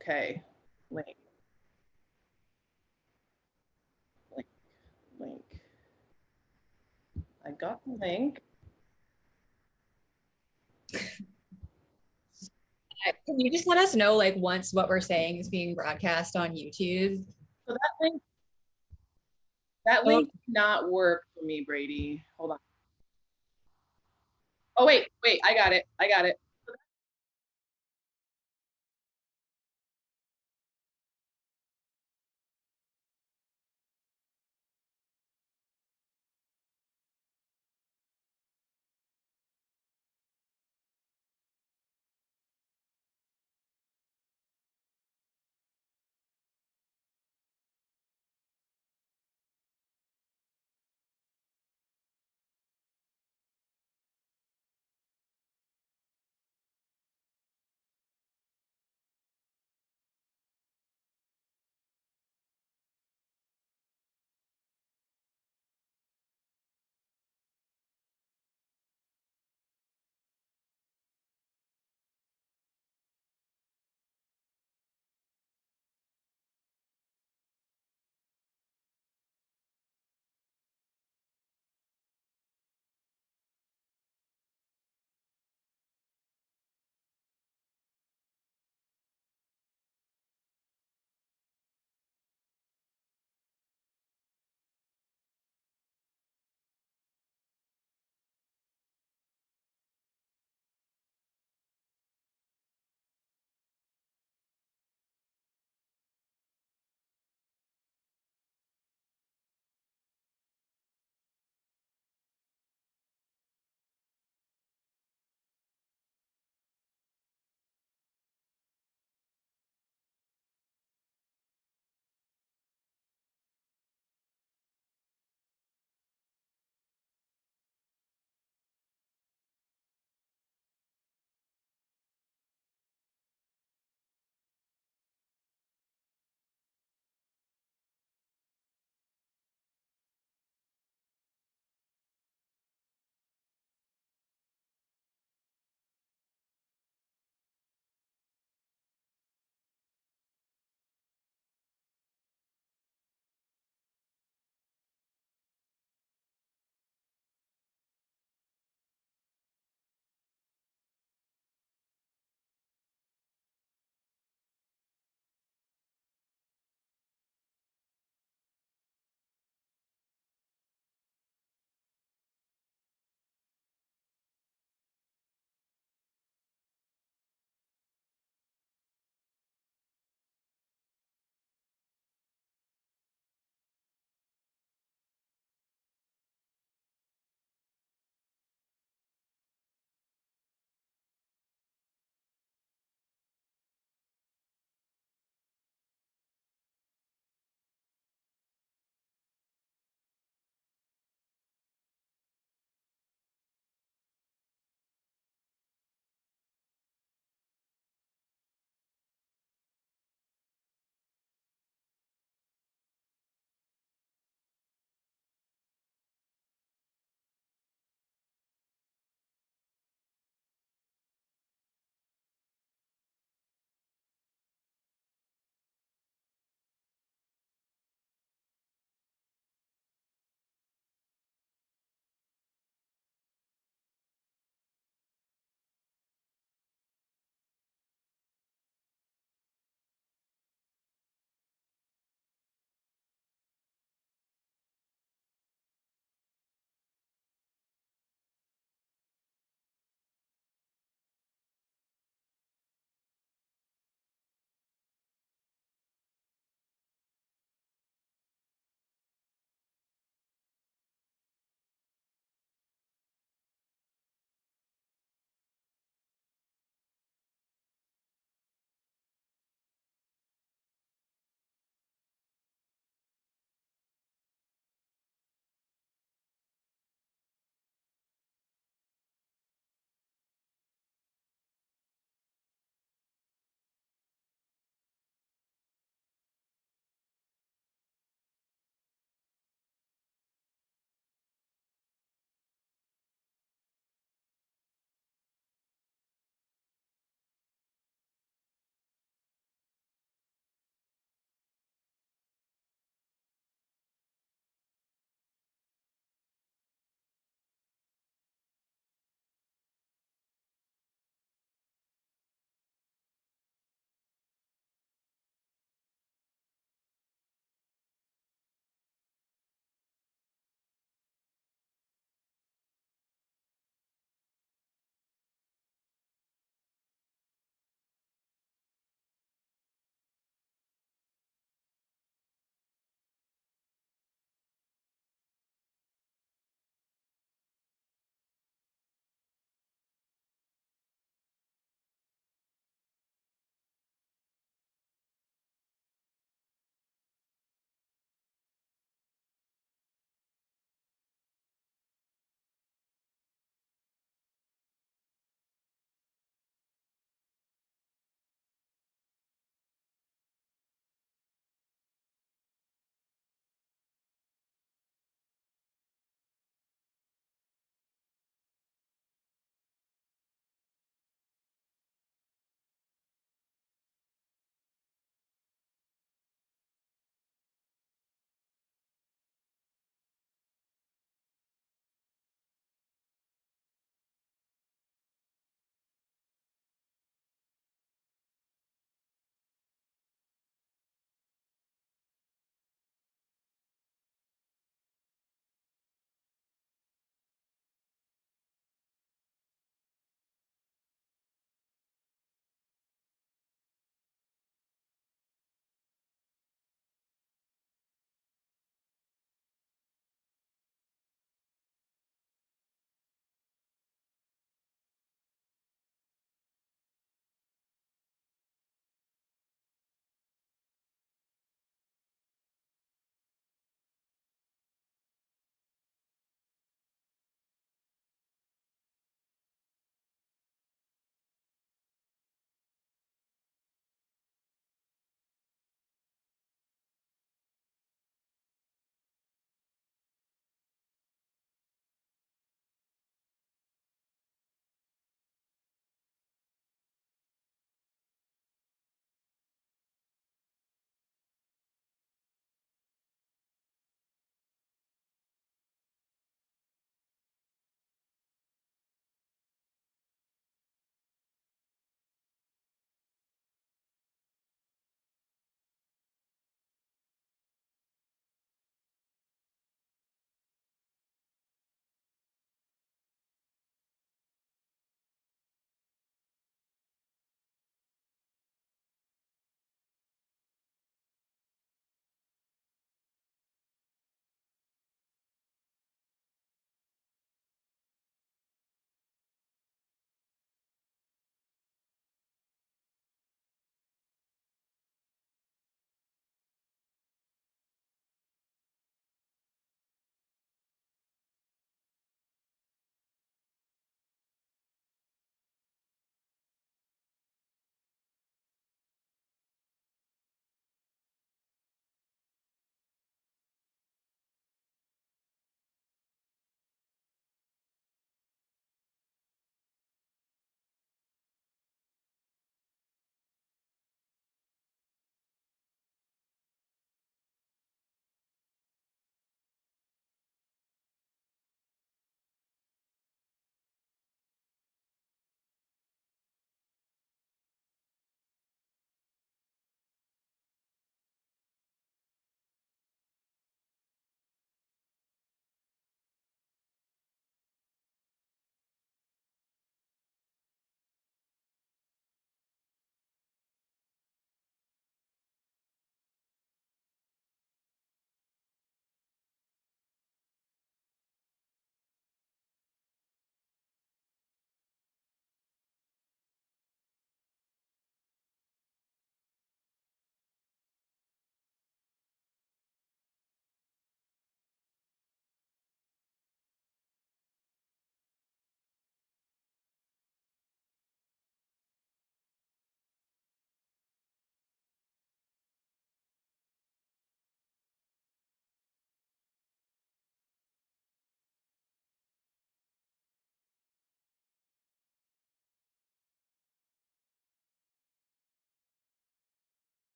Okay, link. Link. I got the link. Can you just let us know, like, once what we're saying is being broadcast on YouTube? So that link did not work for me, Brady. Hold on. Oh, wait, I got it.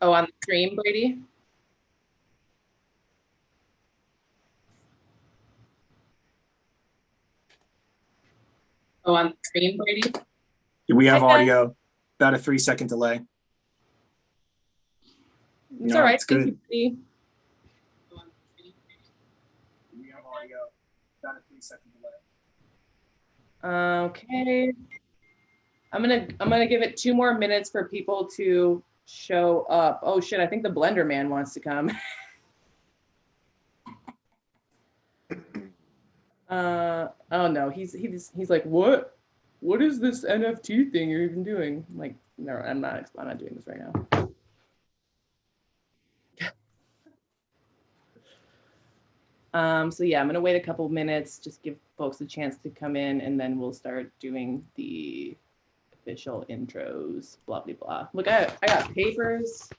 Oh, on the stream, Brady? Oh, on the stream, Brady? We have audio, about a 3-second delay. It's No, all right. it's good. We have audio, about a 3-second delay. Okay. I'm gonna give it 2 more minutes for people to show up. Oh shit, I think the Blender man wants to come. Oh no, he's like, what is this NFT thing you're even doing? I'm like, no, I'm not doing this right now. So yeah, I'm gonna wait a couple minutes, just give folks a chance to come in, and then we'll start doing the official intros, blah blah blah. Look, I got papers.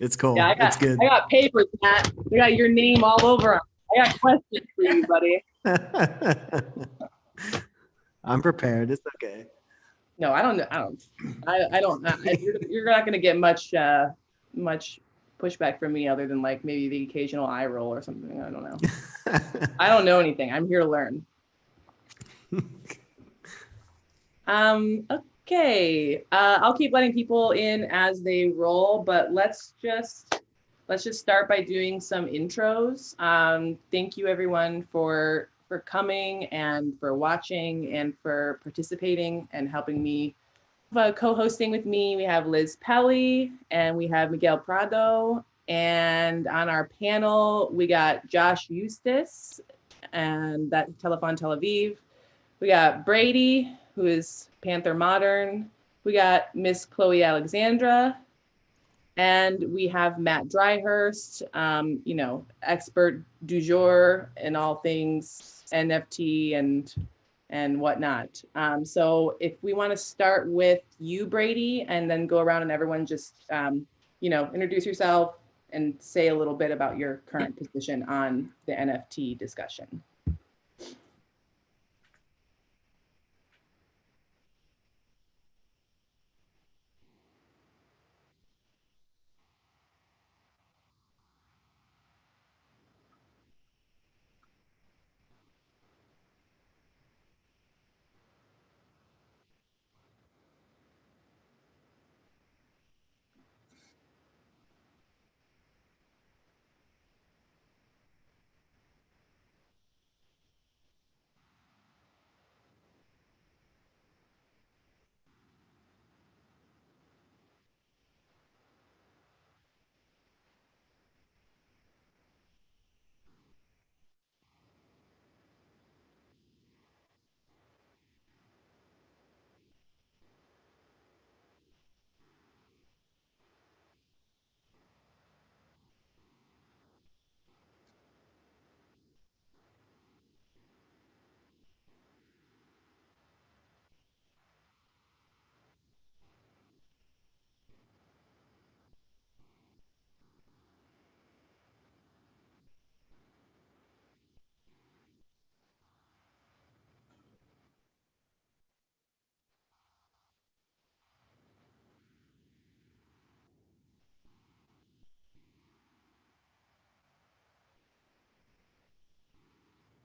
It's cool. Yeah, It's good. I got papers, Matt. I got your name all over them. I got questions for you, buddy. I'm prepared. It's okay. No, I don't. You're not gonna get much pushback from me other than like maybe the occasional eye roll or something. I don't know. I don't know anything. I'm here to learn. Okay. I'll keep letting people in as they roll, but let's just start by doing some intros. Thank you everyone for coming and for watching and for participating and helping me. Co-hosting with me, we have Liz Pelly and we have Miguel Prado. And on our panel, we got Josh Eustace and that Telefon Tel Aviv. We got Brady, who is Panther Modern. We got Miss Chloe Alexandra. And we have Matt Dryhurst, expert du jour in all things NFT and whatnot. So if we want to start with you, Brady, and then go around and everyone just, introduce yourself and say a little bit about your current position on the NFT discussion.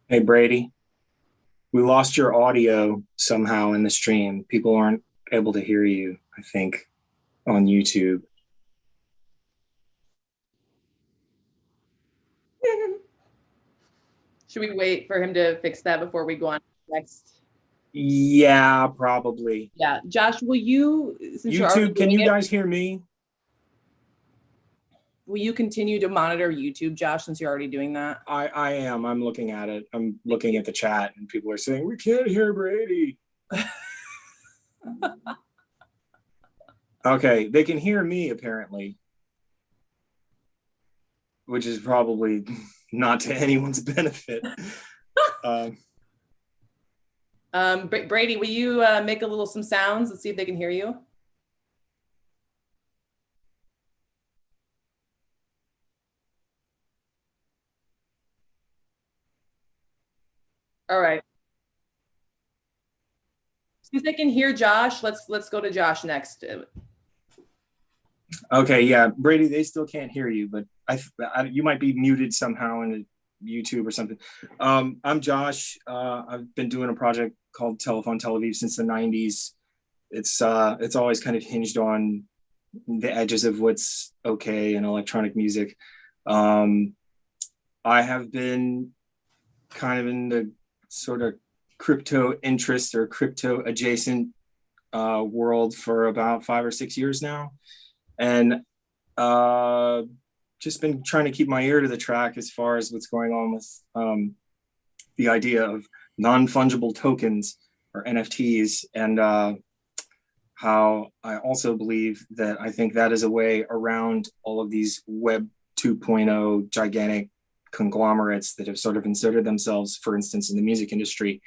Hey, Brady, we lost your audio somehow in the stream. People aren't able to hear you, I think, on YouTube. Should we wait for him to fix that before we go on next? Yeah, probably. Yeah, Josh, will you, since YouTube, can you guys hear me? Will you continue to monitor YouTube, Josh, since you're already doing that? I am. I'm looking at it. I'm looking at the chat and people are saying, we can't hear Brady. Okay, they can hear me apparently, which is probably not to anyone's benefit. Brady, will you make some sounds? Let's see if they can hear you. All right. Since I can hear Josh, let's go to Josh next. Okay, yeah, Brady, they still can't hear you, but you might be muted somehow in YouTube or something. I'm Josh. I've been doing a project called Telefon Tel Aviv since the 90s. It's always kind of hinged on the edges of what's okay in electronic music. I have been kind of in the sort of crypto interest or crypto adjacent world for about 5 or 6 years now. And just been trying to keep my ear to the track as far as what's going on with the idea of non-fungible tokens or NFTs, and how I also believe that I think that is a way around all of these Web 2.0 gigantic conglomerates that have sort of inserted themselves, for instance, in the music industry,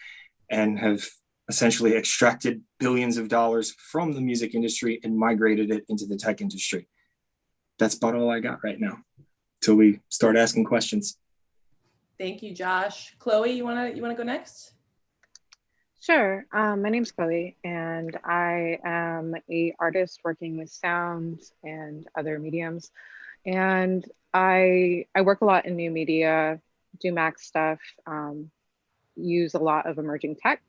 and have essentially extracted billions of dollars from the music industry and migrated it into the tech industry. That's about all I got right now till we start asking questions. Thank you, Josh. Chloe, you wanna go next? Sure. My name's Pelly, and I am an artist working with sounds and other mediums. And I work a lot in new media, do Mac stuff, use a lot of emerging tech.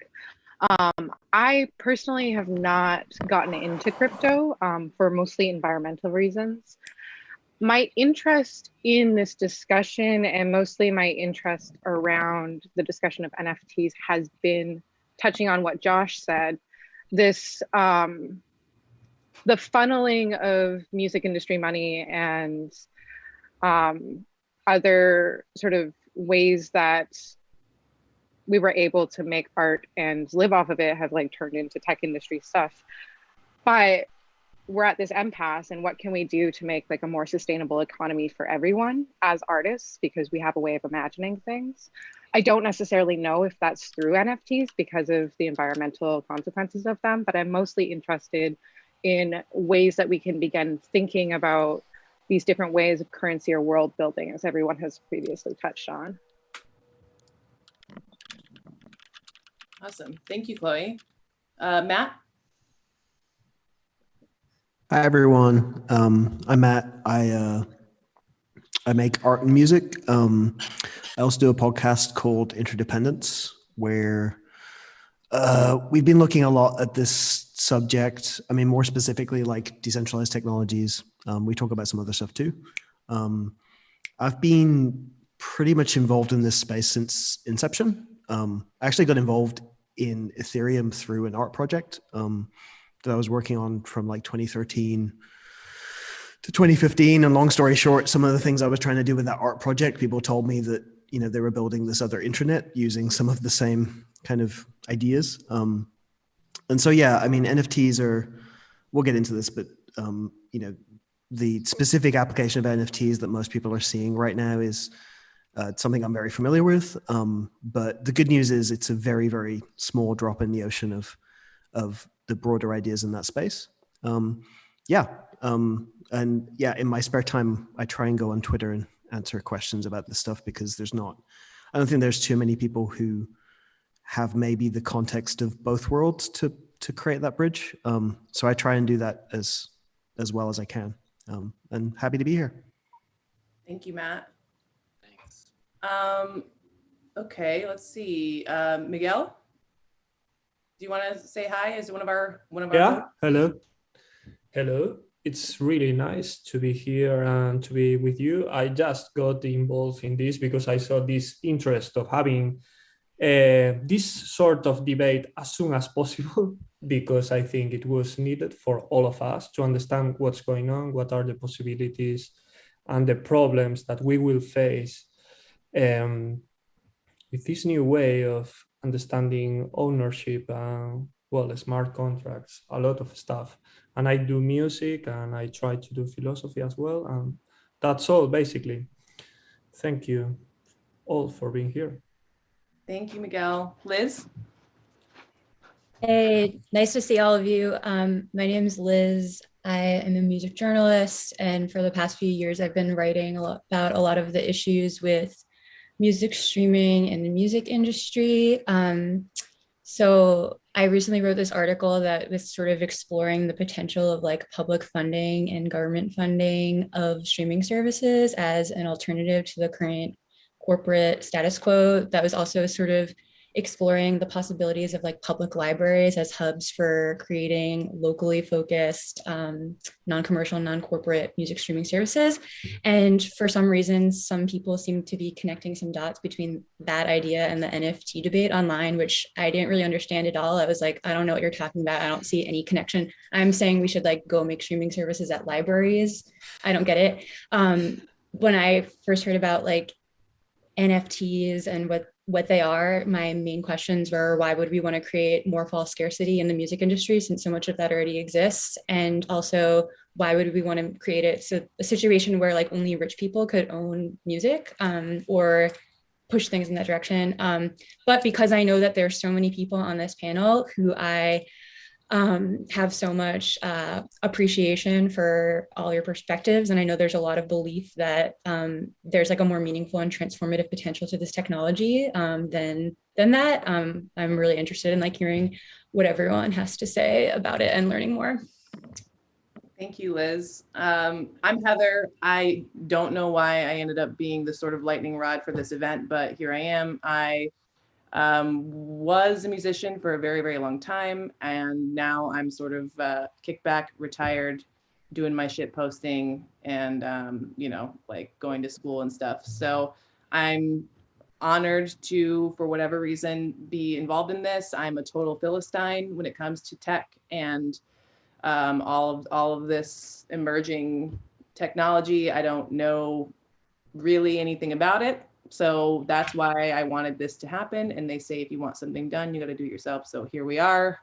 I personally have not gotten into crypto for mostly environmental reasons. My interest in this discussion, and mostly my interest around the discussion of NFTs, has been touching on what Josh said, this the funneling of music industry money and other sort of ways that we were able to make art and live off of it have like turned into tech industry stuff. But we're at this impasse, and what can we do to make like a more sustainable economy for everyone as artists, because we have a way of imagining things. I don't necessarily know if that's through NFTs because of the environmental consequences of them, but I'm mostly interested in ways that we can begin thinking about these different ways of currency or world building, as everyone has previously touched on. Awesome. Thank you, Chloe. Matt? Hi everyone. I'm Matt. I make art and music. I also do a podcast called Interdependence, where we've been looking a lot at this subject. I mean, more specifically, like decentralized technologies. We talk about some other stuff too. I've been pretty much involved in this space since inception. I actually got involved in Ethereum through an art project that I was working on from like 2013 to 2015. And long story short, some of the things I was trying to do with that art project, people told me that, you know, they were building this other intranet using some of the same kind of ideas. And so, yeah, I mean, NFTs are, we'll get into this, but, you know, the specific application of NFTs that most people are seeing right now is something I'm very familiar with. But the good news is it's a very, very small drop in the ocean of the broader ideas in that space. And yeah, in my spare time, I try and go on Twitter and answer questions about this stuff, because I don't think there's too many people who have maybe the context of both worlds to create that bridge. So I try and do that as well as I can. And happy to be here. Thank you, Matt. Thanks. Okay, let's see. Miguel? Do you want to say hi as one of our Yeah, hello. It's really nice to be here and to be with you. I just got involved in this because I saw this interest of having this sort of debate as soon as possible, because I think it was needed for all of us to understand what's going on, what are the possibilities and the problems that we will face with this new way of understanding ownership and, well, smart contracts, a lot of stuff. And I do music and I try to do philosophy as well. And that's all, basically. Thank you all for being here. Thank you, Miguel. Liz? Hey, nice to see all of you. My name is Liz. I am a music journalist, and for the past few years, I've been writing about a lot of the issues with music streaming and the music industry. So I recently wrote this article that was sort of exploring the potential of like public funding and government funding of streaming services as an alternative to the current corporate status quo. That was also sort of exploring the possibilities of like public libraries as hubs for creating locally focused, non-commercial, non-corporate music streaming services. And for some reason, some people seem to be connecting some dots between that idea and the NFT debate online, which I didn't really understand at all. I was like, I don't know what you're talking about. I don't see any connection. I'm saying we should like go make streaming services at libraries. I don't get it. When I first heard about like NFTs and what they are, my main questions were, why would we want to create more false scarcity in the music industry since so much of that already exists? And also, why would we want to create it so a situation where like only rich people could own music, or push things in that direction? But because I know that there's so many people on this panel who I have so much appreciation for all your perspectives. And I know there's a lot of belief that there's like a more meaningful and transformative potential to this technology than that. I'm really interested in like hearing what everyone has to say about it and learning more. Thank you, Liz. I'm Heather. I don't know why I ended up being the sort of lightning rod for this event, but here I am. I was a musician for a very, very long time. And now I'm sort of kicked back, retired, doing my shit posting and, you know, like going to school and stuff. So I'm honored to, for whatever reason, be involved in this. I'm a total Philistine when it comes to tech and all of this emerging technology. I don't know really anything about it. So that's why I wanted this to happen. And they say, if you want something done, you got to do it yourself. So here we are.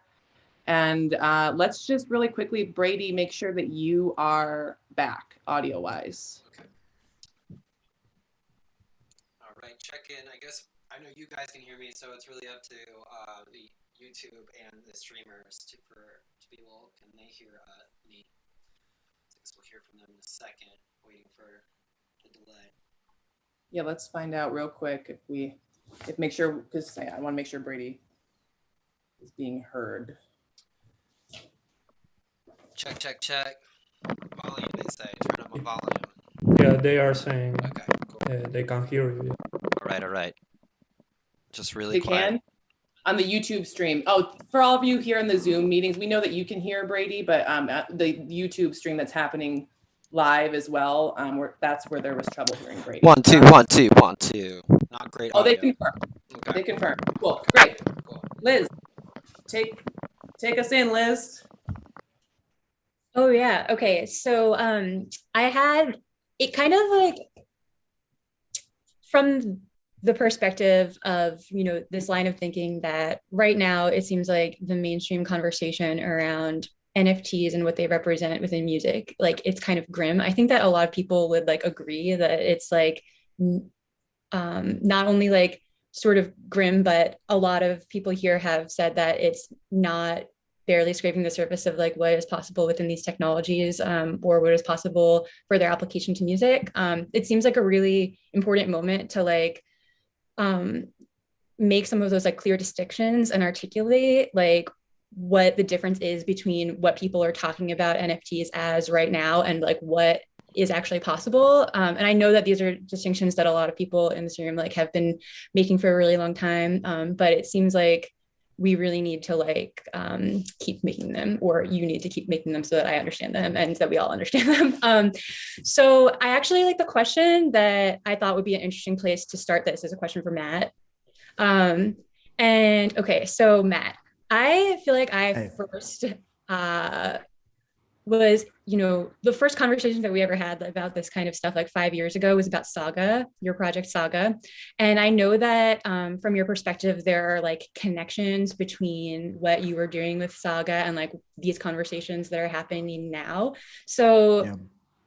And let's just really quickly, Brady, make sure that you are back audio wise. Okay. All right, check in. I guess I know you guys can hear me, so it's really up to the YouTube and the streamers to be able, can they hear me? I guess we'll hear from them in a second, waiting for the delay. Yeah, let's find out real quick if make sure, because I want to make sure Brady is being heard. Check, check, check. Volume, they say. Turn up my volume. Yeah, they are saying Okay, cool. they can't hear you. All right. Just really They quiet. can on the YouTube stream. Oh, for all of you here in the Zoom meetings, we know that you can hear Brady, but the YouTube stream that's happening live as well, that's where there was trouble hearing Brady. 1 2 1 2 1 2. Not great. Oh, they audio. confirm. Okay. They confirm. Cool. Great. Cool. Liz, take us in, Liz. Oh yeah. Okay. So I had it kind of like from the perspective of, you know, this line of thinking that right now it seems like the mainstream conversation around NFTs and what they represent within music, like it's kind of grim. I think that a lot of people would like agree that it's like not only like sort of grim, but a lot of people here have said that it's not barely scraping the surface of like what is possible within these technologies, or what is possible for their application to music. It seems like a really important moment to like make some of those like clear distinctions and articulate like what the difference is between what people are talking about NFTs as right now and like what is actually possible. And I know that these are distinctions that a lot of people in this room like have been making for a really long time, but it seems like we really need to like keep making them, or you need to keep making them so that I understand them and that we all understand them. So I actually like the question that I thought would be an interesting place to start this is a question for Matt. And okay, so Matt, I feel like I first was, you know, the first conversation that we ever had about this kind of stuff like 5 years ago was about Saga, your project Saga. And I know that from your perspective, there are like connections between what you were doing with Saga and like these conversations that are happening now. So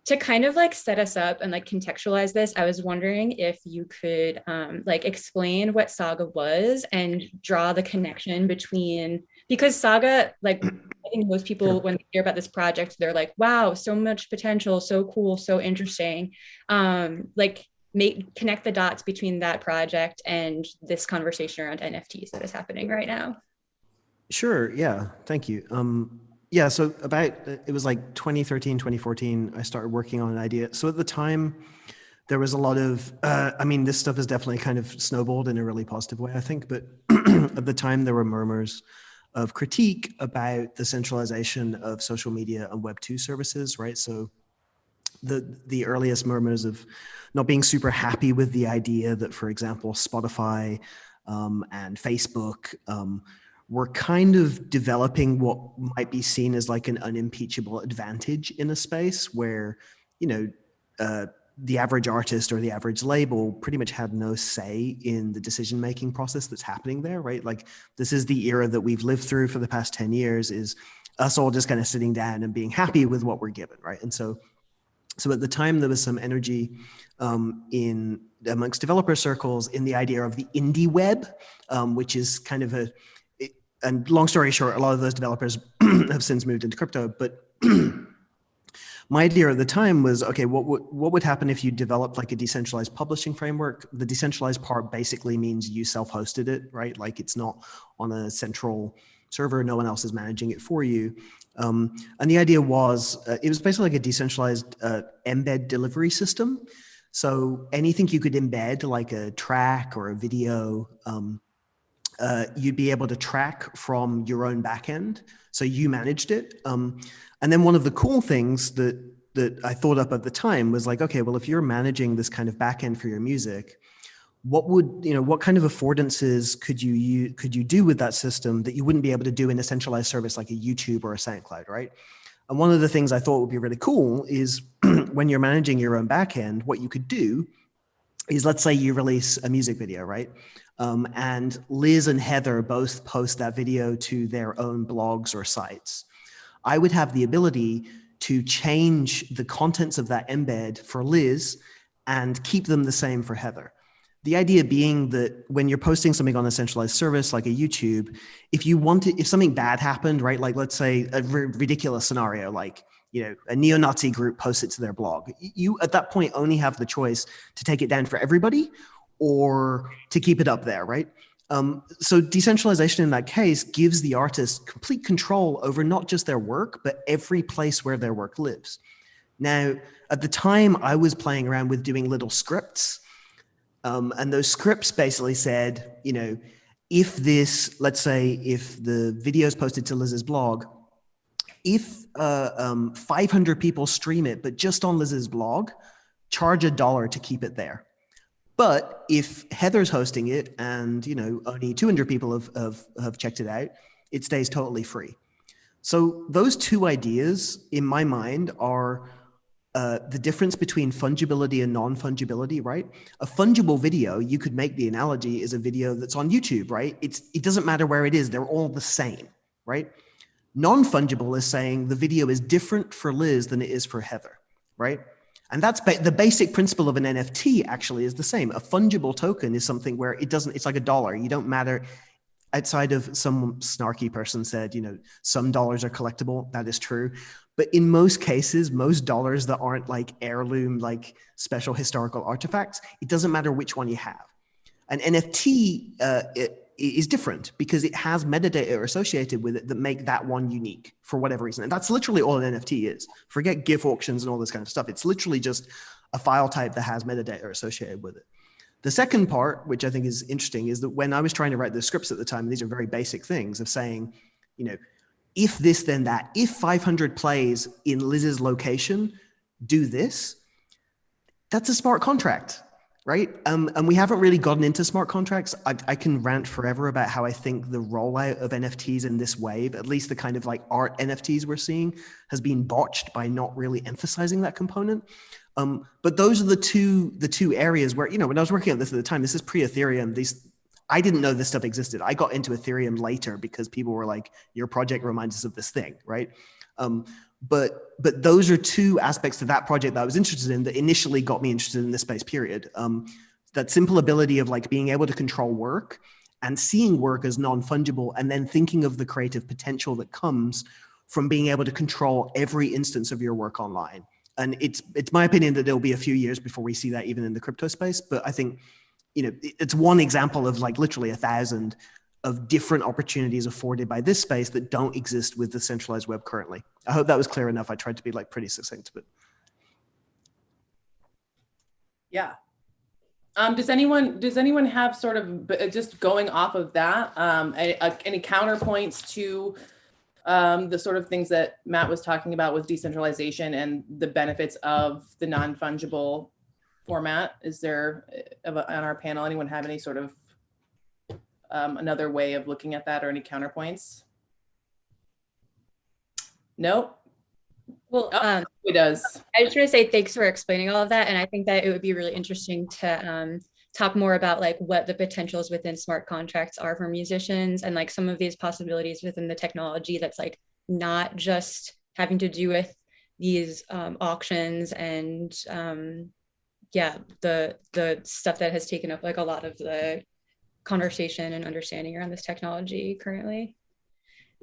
to kind of like set us up and like contextualize this, I was wondering if you could like explain what Saga was and draw the connection between, because Saga, like I think most people when they hear about this project, they're like, wow, so much potential, so cool, so interesting. Like connect the dots between that project and this conversation around NFTs that is happening right now. Sure. Yeah. Thank you. Yeah. So it was like 2013, 2014, I started working on an idea. So at the time, there was a lot of, this stuff has definitely kind of snowballed in a really positive way, I think. But at the time, there were murmurs of critique about the centralization of social media and Web2 services, right? So the earliest murmurs of not being super happy with the idea that, for example, Spotify and Facebook were kind of developing what might be seen as like an unimpeachable advantage in a space where, the average artist or the average label pretty much had no say in the decision-making process that's happening there, right? Like, this is the era that we've lived through for the past 10 years, is us all just kind of sitting down and being happy with what we're given, right? And so at the time, there was some energy amongst developer circles in the idea of the indie web, which is kind of and long story short, a lot of those developers have since moved into crypto, but my idea at the time was, okay, what would happen if you developed like a decentralized publishing framework? The decentralized part basically means you self-hosted it, right? Like, it's not on a central server, no one else is managing it for you. And the idea was, it was basically like a decentralized embed delivery system. So anything you could embed, like a track or a video, you'd be able to track from your own backend. So you managed it. And then one of the cool things that I thought up at the time was like, okay, well, if you're managing this kind of backend for your music, what kind of affordances could you do with that system that you wouldn't be able to do in a centralized service like a YouTube or a SoundCloud, right? And one of the things I thought would be really cool is when you're managing your own backend, what you could do is, let's say you release a music video, right? And Liz and Heather both post that video to their own blogs or sites. I would have the ability to change the contents of that embed for Liz and keep them the same for Heather. The idea being that when you're posting something on a centralized service like a YouTube, if something bad happened, right? Like, let's say a ridiculous scenario, like, a neo-Nazi group posts it to their blog. You, at that point, only have the choice to take it down for everybody or to keep it up there, right? So decentralization in that case gives the artist complete control over not just their work, but every place where their work lives. Now, at the time, I was playing around with doing little scripts. And those scripts basically said, let's say if the video is posted to Liz's blog, if 500 people stream it, but just on Liz's blog, charge $1 to keep it there. But if Heather's hosting it and, only 200 people have checked it out, it stays totally free. So those two ideas in my mind are the difference between fungibility and non-fungibility, right? A fungible video, you could make the analogy, is a video that's on YouTube, right? It doesn't matter where it is, they're all the same, right? Non-fungible is saying the video is different for Liz than it is for Heather, right? And that's the basic principle of an NFT actually is the same. A fungible token is something where it's like $1. You don't matter. Outside of some snarky person said, some dollars are collectible. That is true. But in most cases, most dollars that aren't like heirloom, like special historical artifacts, it doesn't matter which one you have. An NFT is different because it has metadata associated with it that make that one unique for whatever reason. And that's literally all an NFT is. Forget GIF auctions and all this kind of stuff. It's literally just a file type that has metadata associated with it. The second part, which I think is interesting, is that when I was trying to write the scripts at the time, these are very basic things of saying, if this, then that, if 500 plays in Liz's location, do this. That's a smart contract, right? And we haven't really gotten into smart contracts. I can rant forever about how I think the rollout of NFTs in this wave, at least the kind of like art NFTs we're seeing, has been botched by not really emphasizing that component. But those are the two areas where, when I was working on this at the time, this is pre-Ethereum. I didn't know this stuff existed. I got into Ethereum later because people were like, your project reminds us of this thing, right? But those are two aspects to that project that I was interested in that initially got me interested in this space, period. That simple ability of like being able to control work and seeing work as non-fungible, and then thinking of the creative potential that comes from being able to control every instance of your work online. And it's my opinion that there'll be a few years before we see that even in the crypto space. But I think, it's one example of like literally 1,000 of different opportunities afforded by this space that don't exist with the centralized web currently. I hope that was clear enough. I tried to be like pretty succinct, but. Yeah. Does anyone have sort of, just going off of that, any counterpoints to the sort of things that Matt was talking about with decentralization and the benefits of the non-fungible format? Is there, on our panel, anyone have any sort of another way of looking at that, or any counterpoints? Nope. Well, it does. I just want to say thanks for explaining all of that. And I think that it would be really interesting to talk more about like what the potentials within smart contracts are for musicians, and like some of these possibilities within the technology that's like not just having to do with these auctions and the stuff that has taken up like a lot of the conversation and understanding around this technology currently.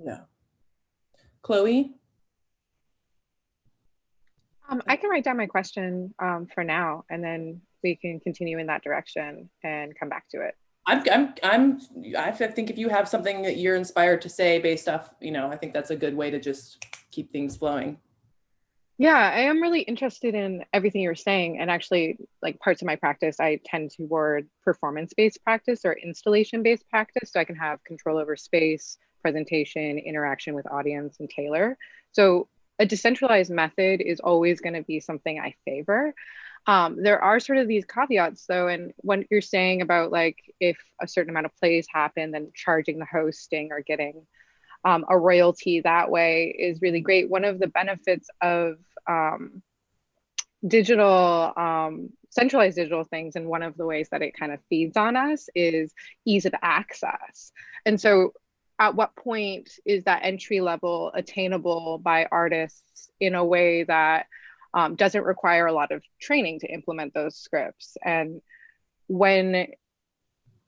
Yeah. Chloe? I can write down my question for now, and then we can continue in that direction and come back to it. I think if you have something that you're inspired to say based off, I think that's a good way to just keep things flowing. Yeah, I am really interested in everything you're saying. And actually, like parts of my practice, I tend toward performance-based practice or installation-based practice. So I can have control over space, presentation, interaction with audience, and tailor. So a decentralized method is always going to be something I favor. There are sort of these caveats though, and when you're saying about like if a certain amount of plays happen, then charging the hosting or getting a royalty that way is really great. One of the benefits of centralized digital things, and one of the ways that it kind of feeds on us, is ease of access. And so at what point is that entry level attainable by artists in a way that doesn't require a lot of training to implement those scripts? And when,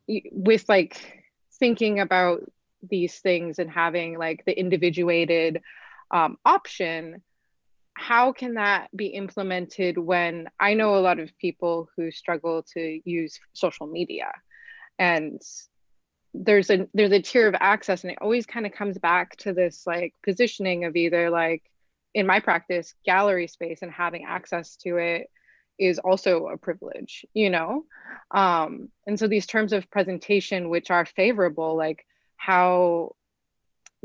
with like thinking about these things and having like the individuated option, how can that be implemented when I know a lot of people who struggle to use social media, and there's a tier of access, and it always kind of comes back to this like positioning of either, like in my practice, gallery space, and having access to it is also a privilege, and so these terms of presentation which are favorable, like how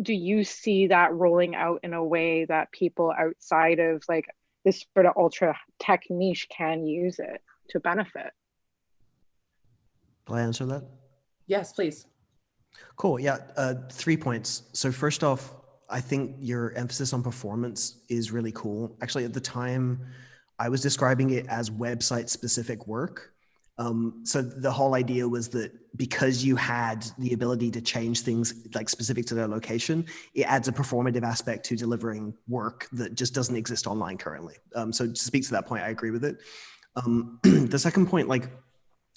do you see that rolling out in a way that people outside of like this sort of ultra tech niche can use it to benefit? Will I answer that? Yes, please. Cool. Yeah. 3 points. So first off, I think your emphasis on performance is really cool. Actually, at the time, I was describing it as website specific work. So the whole idea was that because you had the ability to change things like specific to their location, it adds a performative aspect to delivering work that just doesn't exist online currently. So to speak to that point, I agree with it. The second point, like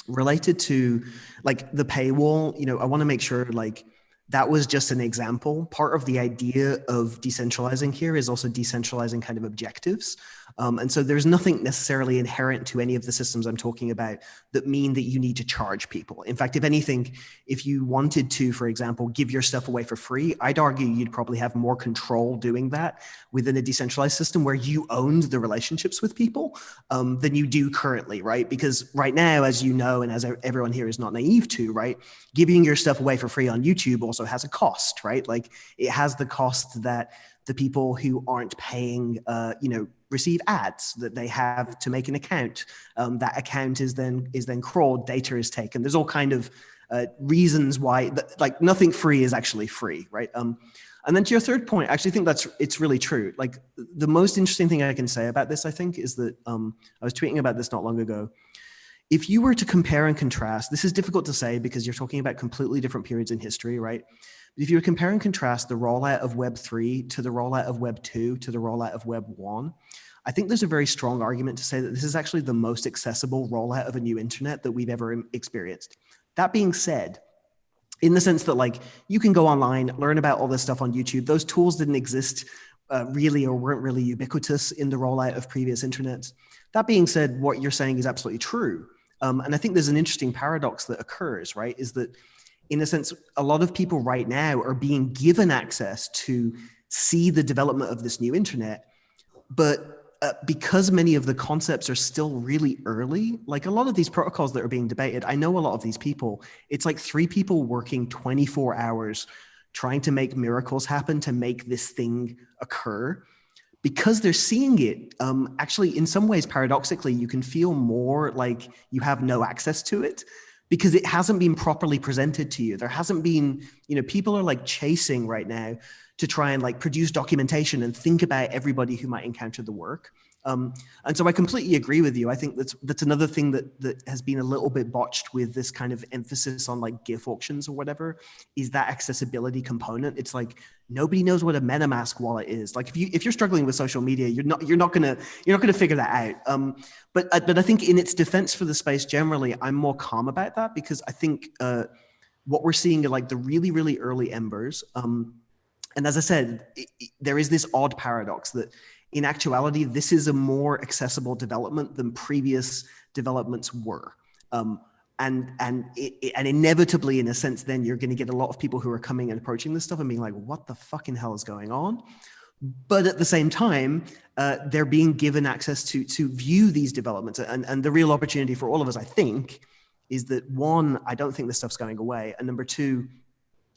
related to like the paywall, I want to make sure like that was just an example. Part of the idea of decentralizing here is also decentralizing kind of objectives. And so there's nothing necessarily inherent to any of the systems I'm talking about that mean that you need to charge people. In fact, if anything, if you wanted to, for example, give your stuff away for free, I'd argue you'd probably have more control doing that within a decentralized system where you owned the relationships with people than you do currently, right? Because right now, as you know, and as everyone here is not naive to, right, giving your stuff away for free on YouTube also has a cost, right? Like it has the cost that the people who aren't paying, receive ads, that they have to make an account. That account is then crawled, data is taken. There's all kind of reasons why, like nothing free is actually free, right? And then to your third point, I actually think it's really true. Like the most interesting thing I can say about this, I think, is that I was tweeting about this not long ago. If you were to compare and contrast, this is difficult to say because you're talking about completely different periods in history, right? But if you were to compare and contrast the rollout of Web 3 to the rollout of Web 2 to the rollout of Web 1, I think there's a very strong argument to say that this is actually the most accessible rollout of a new internet that we've ever experienced. That being said, in the sense that like you can go online, learn about all this stuff on YouTube, those tools didn't exist really or weren't really ubiquitous in the rollout of previous intranets. That being said, what you're saying is absolutely true. And I think there's an interesting paradox that occurs, right? Is that in a sense, a lot of people right now are being given access to see the development of this new internet, but because many of the concepts are still really early, like a lot of these protocols that are being debated, I know a lot of these people, it's like 3 people working 24 hours trying to make miracles happen to make this thing occur. Because they're seeing it, actually, in some ways, paradoxically, you can feel more like you have no access to it because it hasn't been properly presented to you. There hasn't been, people are like chasing right now to try and like produce documentation and think about everybody who might encounter the work. And so I completely agree with you. I think that's another thing that has been a little bit botched with this kind of emphasis on like GIF auctions or whatever, is that accessibility component. It's like nobody knows what a MetaMask wallet is. Like if you're struggling with social media, you're not gonna figure that out. But I think in its defense for the space generally, I'm more calm about that because I think what we're seeing are like the really, really early embers. And as I said, there is this odd paradox that in actuality, this is a more accessible development than previous developments were. And inevitably, in a sense, then you're going to get a lot of people who are coming and approaching this stuff and being like, what the fucking hell is going on? But at the same time, they're being given access to view these developments. And the real opportunity for all of us, I think, is that one, I don't think this stuff's going away. And number two,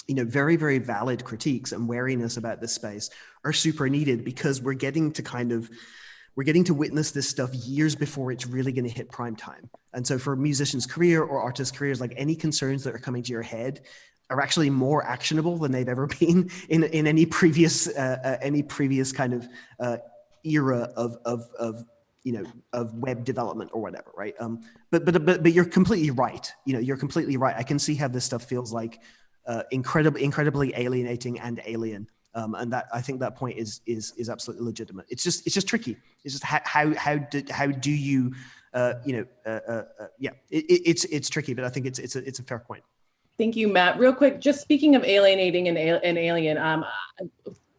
very, very valid critiques and wariness about this space are super needed because we're getting to witness this stuff years before it's really going to hit prime time. And so for a musician's career or artist careers, like any concerns that are coming to your head are actually more actionable than they've ever been in any previous kind of era of web development or whatever, right? But you're completely right. You're completely right. I can see how this stuff feels like incredibly alienating and alien, and that I think that point is absolutely legitimate. It's just tricky. It's just how do you it's tricky, but I think it's a fair point. Thank you, Matt. Real quick, just speaking of alienating and alien,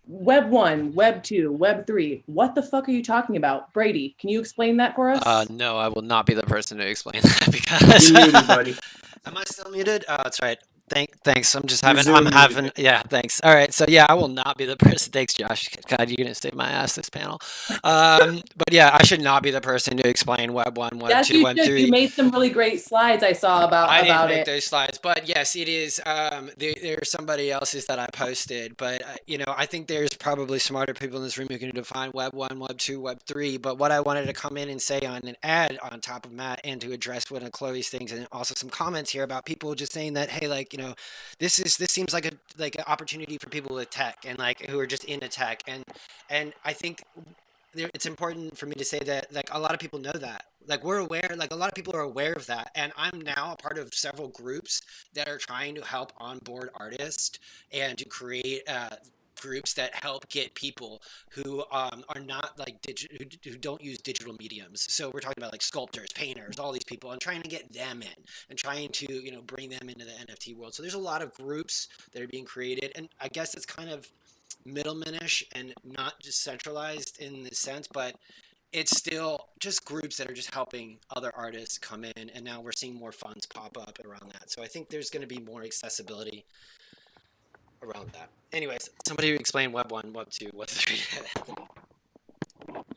Web 1, Web 2, Web 3, what the fuck are you talking about? Brady, can you explain that for us? No, I will not be the person to explain that because You're muted, buddy. Am I still muted? Oh, that's right. Thanks. Thanks. Yeah, thanks. All right. So yeah, I will not be the person. Thanks, Josh. God, you're going to save my ass this panel. But yeah, I should not be the person to explain Web 1, Web 2, Web 3. You made some really great slides I saw about it. I didn't make those slides, but yes, it is. There's somebody else's that I posted, but I think there's probably smarter people in this room who can define Web 1, Web 2, Web 3. But what I wanted to come in and say and add on top of Matt and to address one of Chloe's things and also some comments here about people just saying that, hey, like, this seems like an opportunity for people with tech and like who are just into tech, and I think it's important for me to say that like a lot of people know that, like we're aware, like a lot of people are aware of that, and I'm now a part of several groups that are trying to help onboard artists and to create groups that help get people who are not like who don't use digital mediums. So we're talking about like sculptors, painters, all these people, and trying to get them in and trying to bring them into the NFT world. So there's a lot of groups that are being created, and I guess it's kind of middlemanish and not just centralized in this sense, but it's still just groups that are just helping other artists come in, and now we're seeing more funds pop up around that. So I think there's going to be more accessibility around that. Anyways, somebody explain Web 1, Web 2, Web 3.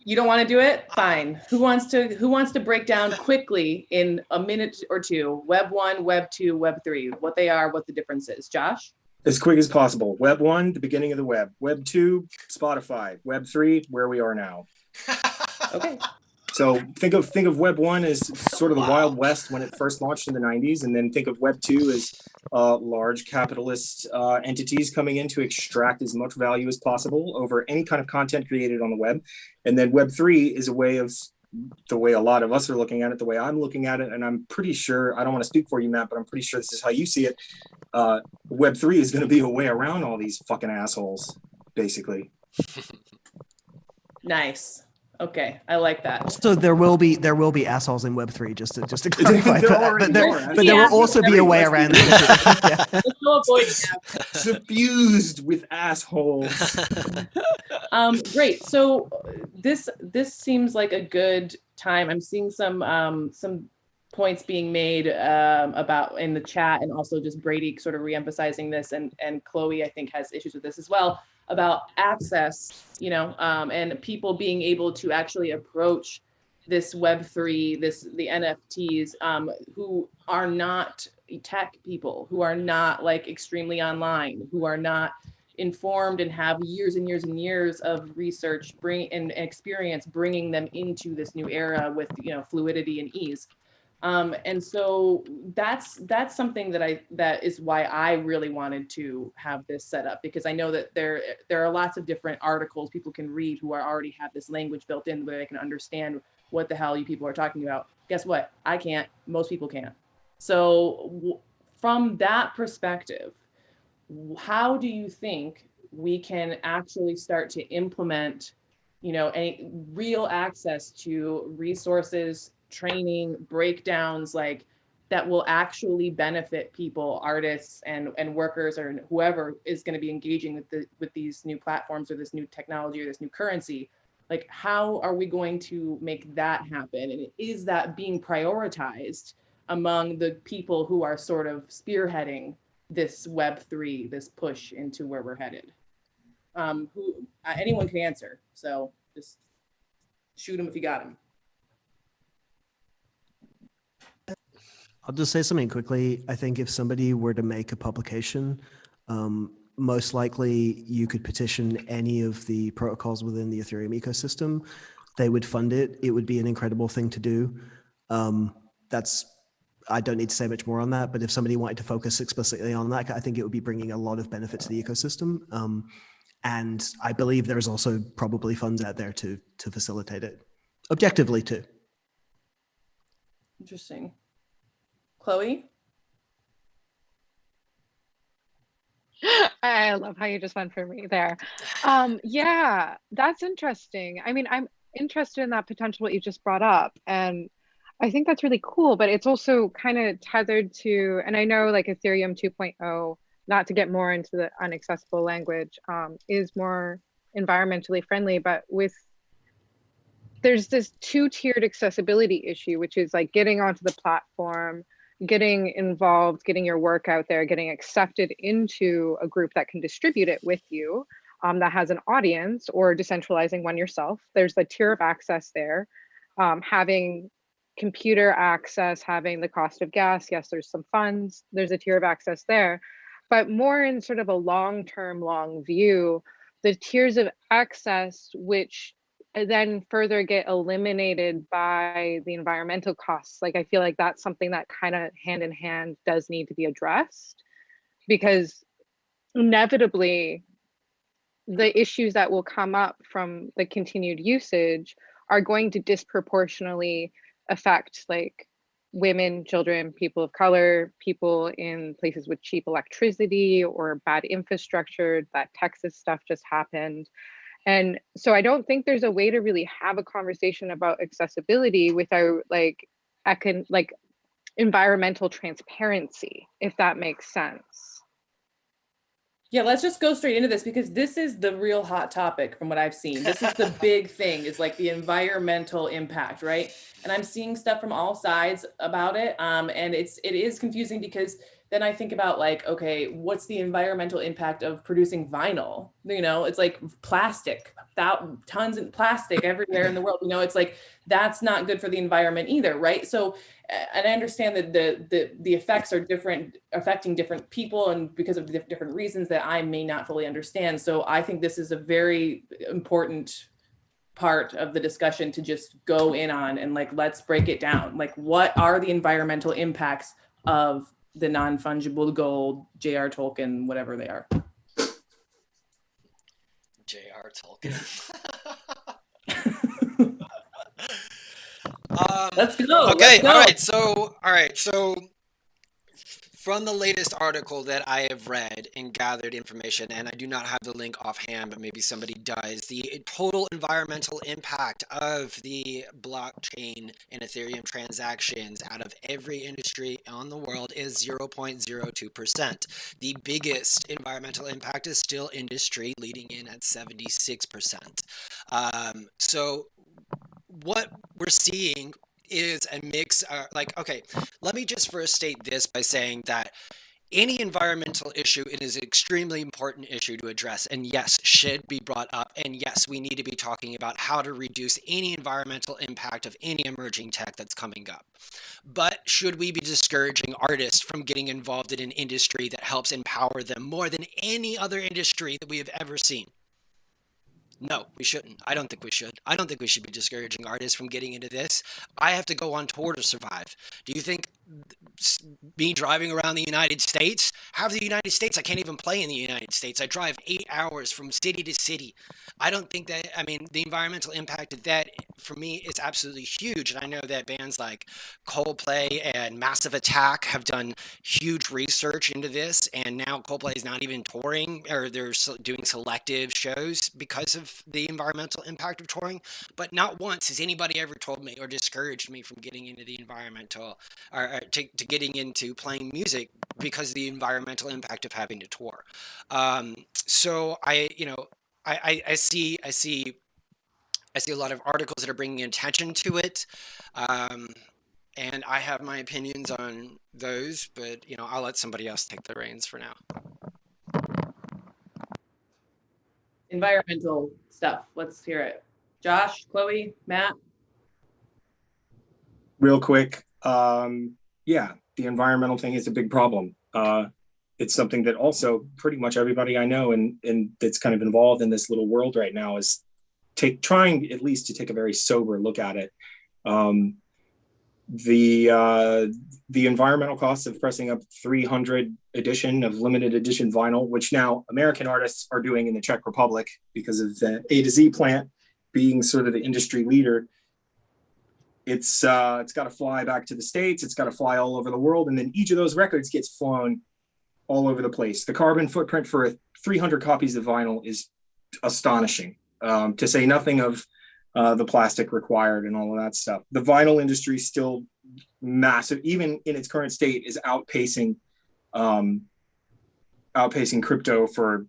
You don't want to do it? Fine. Who wants to break down quickly in a minute or two Web 1, Web 2, Web 3, what they are, what the difference is? Josh? As quick as possible. Web 1, the beginning of the web. Web 2, Spotify. Web 3, where we are now. Okay. So think of Web 1 as sort of the Wild West when it first launched in the 90s, and then think of Web 2 as large capitalist entities coming in to extract as much value as possible over any kind of content created on the web. And then Web 3 is a way of the way a lot of us are looking at it, the way I'm looking at it, and I'm pretty sure, I don't want to speak for you, Matt, but I'm pretty sure this is how you see it. Web 3 is going to be a way around all these fucking assholes, basically. Nice. Okay, I like that. So there will be assholes in Web3, just to clarify. But there will also be a way around it. Yeah. Let's still avoiding that. Suffused with assholes. Great. So this seems like a good time. I'm seeing some points being made about in the chat, and also just Brady sort of reemphasizing this, and Chloe I think has issues with this as well, about access, you know, and people being able to actually approach this Web3, the NFTs, who are not tech people, who are not like extremely online, who are not informed and have years and years and years of research and experience bringing them into this new era with, you know, fluidity and ease. And so that's something that is why I really wanted to have this set up, because I know that there are lots of different articles people can read who already have this language built in where they can understand what the hell you people are talking about. Guess what? I can't. Most people can't. So from that perspective, how do you think we can actually start to implement, you know, any real access to resources, training, breakdowns, like that will actually benefit people, artists and workers, or whoever is going to be engaging with these new platforms or this new technology or this new currency? Like, how are we going to make that happen? And is that being prioritized among the people who are sort of spearheading this Web3, this push into where we're headed? Anyone can answer, so just shoot them if you got them. I'll just say something quickly. I think if somebody were to make a publication, most likely you could petition any of the protocols within the Ethereum ecosystem. They would fund it. It would be an incredible thing to do. I don't need to say much more on that, but if somebody wanted to focus explicitly on that, I think it would be bringing a lot of benefit to the ecosystem. And I believe there's also probably funds out there to facilitate it, objectively too. Interesting. Chloe? I love how you just went for me there. Yeah, that's interesting. I mean, I'm interested in that potential what you just brought up, and I think that's really cool, but it's also kind of tethered to, and I know like Ethereum 2.0, not to get more into the unaccessible language, is more environmentally friendly, but there's this two-tiered accessibility issue, which is like getting onto the platform, getting involved, getting your work out there, getting accepted into a group that can distribute it with you, that has an audience, or decentralizing one yourself. There's the tier of access there. Having computer access, having the cost of gas, yes, there's some funds, there's a tier of access there, but more in sort of a long-term, long view, the tiers of access, which then further get eliminated by the environmental costs. Like, I feel like that's something that kind of hand in hand does need to be addressed, because inevitably the issues that will come up from the continued usage are going to disproportionately affect like women, children, people of color, people in places with cheap electricity or bad infrastructure. That Texas stuff just happened. And so I don't think there's a way to really have a conversation about accessibility without like environmental transparency, if that makes sense. Yeah, let's just go straight into this, because this is the real hot topic from what I've seen. This is the big thing, is like the environmental impact, right? And I'm seeing stuff from all sides about it. And it is confusing, because then I think about like, okay, what's the environmental impact of producing vinyl? You know, it's like plastic, tons of plastic everywhere in the world. You know, it's like, that's not good for the environment either, right? So, and I understand that the effects are different, affecting different people, and because of the different reasons that I may not fully understand. So I think this is a very important part of the discussion to just go in on, and like, let's break it down. Like, what are the environmental impacts of the non-fungible gold, J.R. Tolkien, whatever they are? J.R. Tolkien. Let's go. Okay. Let's go. All right. So from the latest article that I have read and gathered information, and I do not have the link offhand, but maybe somebody does, the total environmental impact of the blockchain and Ethereum transactions out of every industry on the world is 0.02%. The biggest environmental impact is still industry, leading in at 76%. So what we're seeing is a mix, okay, let me just first state this by saying that any environmental issue, it is an extremely important issue to address, and yes, should be brought up, and yes, we need to be talking about how to reduce any environmental impact of any emerging tech that's coming up. But should we be discouraging artists from getting involved in an industry that helps empower them more than any other industry that we have ever seen? No, we shouldn't. I don't think we should. I don't think we should be discouraging artists from getting into this. I have to go on tour to survive. Do you think me driving around the United States, half the United States, I can't even play in the United States. I drive 8 hours from city to city. I don't think that, I mean, the environmental impact of that for me is absolutely huge. And I know that bands like Coldplay and Massive Attack have done huge research into this. And now Coldplay is not even touring, or they're doing selective shows because of the environmental impact of touring. But not once has anybody ever told me or discouraged me from getting into the environmental, or to getting into playing music because of the environmental impact of having to tour. So I see a lot of articles that are bringing attention to it. And I have my opinions on those, but I'll let somebody else take the reins for now. Environmental stuff. Let's hear it. Josh, Chloe, Matt. Real quick. Yeah, the environmental thing is a big problem. It's something that also pretty much everybody I know and that's kind of involved in this little world right now is trying at least to take a very sober look at it. The environmental costs of pressing up 300 edition of limited edition vinyl, which now American artists are doing in the Czech Republic because of the A to Z plant being sort of the industry leader. It's got to fly back to the States. It's got to fly all over the world. And then each of those records gets flown all over the place. The carbon footprint for 300 copies of vinyl is astonishing, to say nothing of the plastic required and all of that stuff. The vinyl industry is still massive, even in its current state, is outpacing crypto for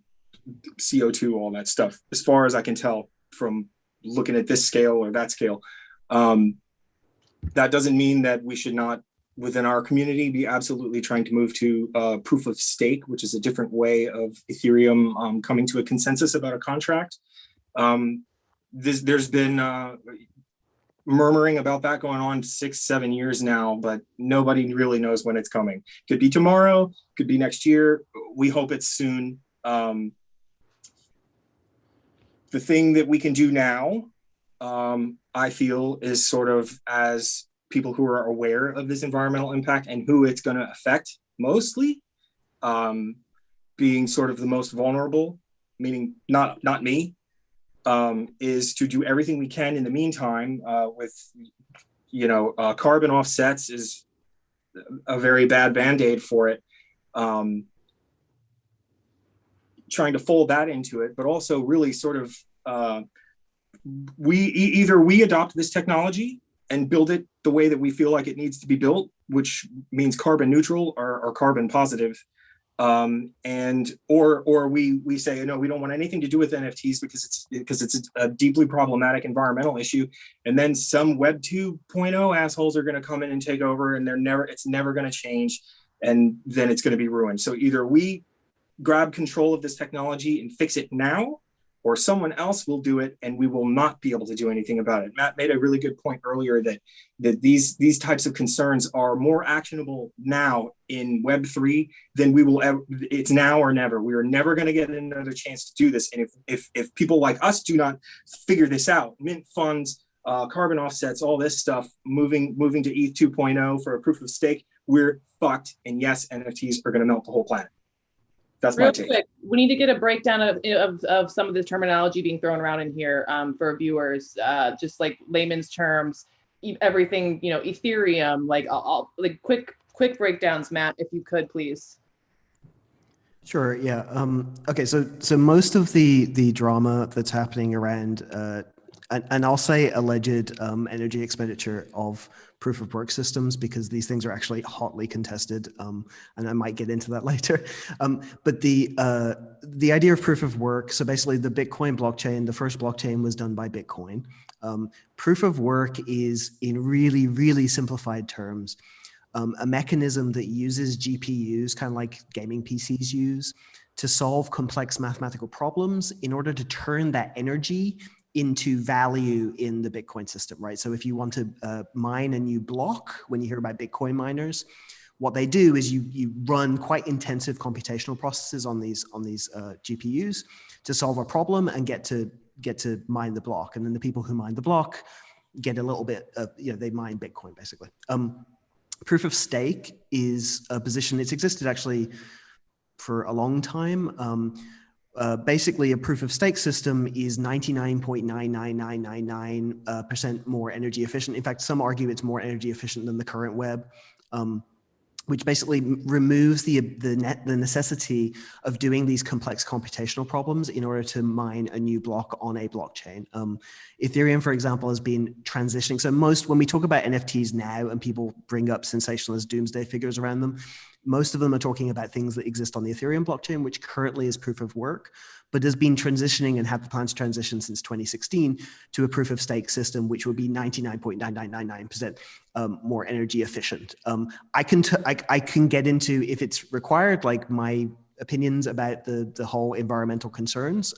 CO2, all that stuff, as far as I can tell from looking at this scale or that scale. That doesn't mean that we should not, within our community, be absolutely trying to move to proof of stake, which is a different way of Ethereum coming to a consensus about a contract. There's been murmuring about that going on 6-7 years now, but nobody really knows when it's coming. Could be tomorrow, could be next year. We hope it's soon. The thing that we can do now, I feel, is sort of, as people who are aware of this environmental impact and who it's going to affect mostly, being sort of the most vulnerable, meaning not me, is to do everything we can in the meantime with, carbon offsets is a very bad Band-Aid for it. Trying to fold that into it, but also really sort of, we adopt this technology and build it the way that we feel like it needs to be built, which means carbon neutral or carbon positive. Or we say, no, we don't want anything to do with NFTs because it's a deeply problematic environmental issue. And then some Web 2.0 assholes are going to come in and take over, and it's never going to change. And then it's going to be ruined. So either we grab control of this technology and fix it now, or someone else will do it and we will not be able to do anything about it. Matt made a really good point earlier that these types of concerns are more actionable now in Web3 than we will ever. It's now or never. We are never going to get another chance to do this. And if people like us do not figure this out, mint funds, carbon offsets, all this stuff, moving to ETH 2.0 for a proof of stake, we're fucked. And yes, NFTs are going to melt the whole planet. That's my take. Quick, we need to get a breakdown of some of the terminology being thrown around in here for viewers, just like layman's terms, everything, Ethereum, like quick quick breakdowns, Matt, if you could, please. Sure. Yeah. Okay. So most of the drama that's happening around, and I'll say alleged energy expenditure of proof of work systems, because these things are actually hotly contested, and I might get into that later. But the idea of proof of work. So basically, the Bitcoin blockchain, the first blockchain was done by Bitcoin. Proof of work is, in really, really simplified terms, a mechanism that uses GPUs, kind of like gaming PCs use, to solve complex mathematical problems in order to turn that energy into value in the Bitcoin system, right? So if you want to mine a new block, when you hear about Bitcoin miners, what they do is you run quite intensive computational processes on these GPUs to solve a problem and get to mine the block. And then the people who mine the block get a little bit of, they mine Bitcoin basically. Proof of stake is a position, it's existed actually for a long time. Basically, a proof of stake system is 99.99999% more energy efficient. In fact, some argue it's more energy efficient than the current web, which basically removes the necessity of doing these complex computational problems in order to mine a new block on a blockchain. Ethereum, for example, has been transitioning. So when we talk about NFTs now and people bring up sensationalist doomsday figures around them, most of them are talking about things that exist on the Ethereum blockchain, which currently is proof of work, but has been transitioning and had the plans to transition since 2016 to a proof of stake system, which would be 99.9999% more energy efficient. I can get into, if it's required, like my opinions about the whole environmental concerns.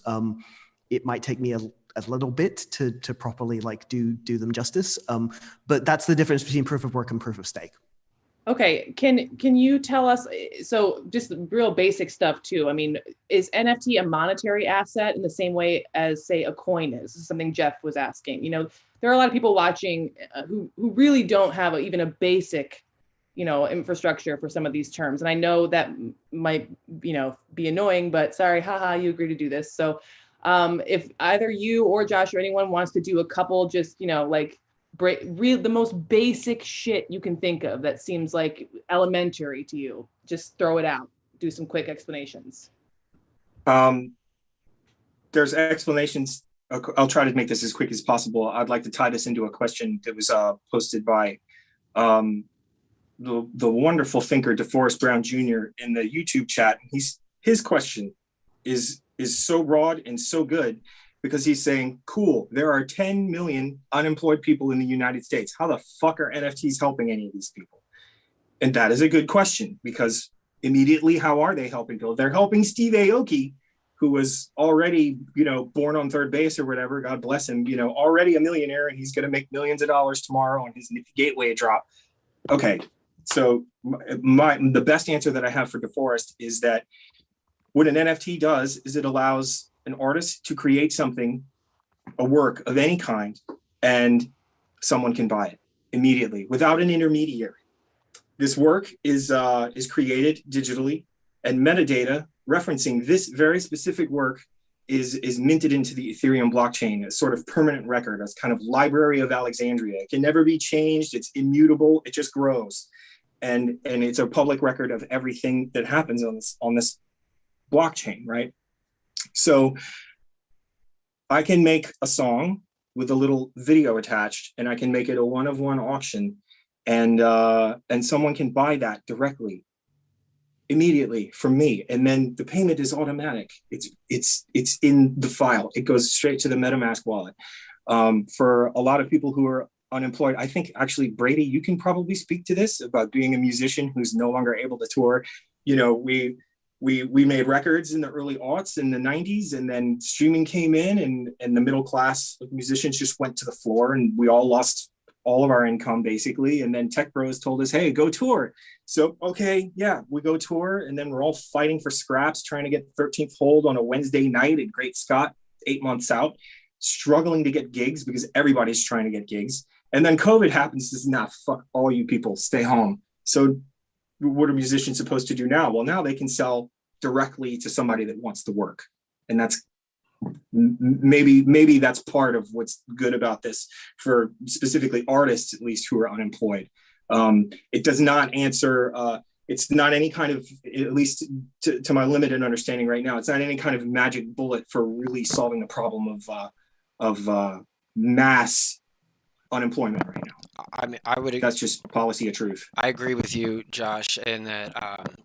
It might take me a little bit to properly do them justice. But that's the difference between proof of work and proof of stake. Okay, can you tell us, so just real basic stuff too. I mean, is NFT a monetary asset in the same way as, say, a coin is? This is something Jeff was asking. There are a lot of people watching who really don't have even a basic, infrastructure for some of these terms. And I know that might, be annoying, but sorry, haha, you agree to do this. So if either you or Josh or anyone wants to do a couple, just, the most basic shit you can think of that seems like elementary to you, just throw it out. Do some quick explanations. There's explanations. I'll try to make this as quick as possible. I'd like to tie this into a question that was posted by the wonderful thinker DeForest Brown Jr. in the YouTube chat. His question is so broad and so good, because he's saying, cool, there are 10 million unemployed people in the United States. How the fuck are NFTs helping any of these people? And that is a good question, because immediately, how are they helping people? They're helping Steve Aoki, who was already, born on third base or whatever, God bless him, already a millionaire, and he's going to make millions of dollars tomorrow on his Nifty Gateway drop. Okay, so the best answer that I have for DeForest is that what an NFT does is it allows an artist to create something, a work of any kind, and someone can buy it immediately without an intermediary. This work is created digitally, and metadata referencing this very specific work is minted into the Ethereum blockchain, a sort of permanent record, as kind of library of Alexandria. It can never be changed. It's immutable. It just grows, and it's a public record of everything that happens on this blockchain, right? So I can make a song with a little video attached, and I can make it a one-of-one auction, and someone can buy that directly, immediately from me, and then the payment is automatic. It's in the file. It goes straight to the MetaMask wallet. For a lot of people who are unemployed, I think actually, Brady, you can probably speak to this about being a musician who's no longer able to tour. We made records in the early aughts in the 90s, and then streaming came in, and the middle class of musicians just went to the floor, and we all lost all of our income basically. And then tech bros told us, hey, go tour. So, okay, yeah, we go tour, and then we're all fighting for scraps, trying to get 13th hold on a Wednesday night at Great Scott, 8 months out, struggling to get gigs because everybody's trying to get gigs. And then COVID happens, says, nah, fuck all you people, stay home. So what are musicians supposed to do now? Well, now they can sell directly to somebody that wants to work. And that's maybe that's part of what's good about this for specifically artists, at least, who are unemployed. It does not answer, it's not any kind of, at least to my limited understanding right now, it's not any kind of magic bullet for really solving the problem of mass unemployment right now. I mean, I would. That's just policy of truth. I agree with you, Josh, in that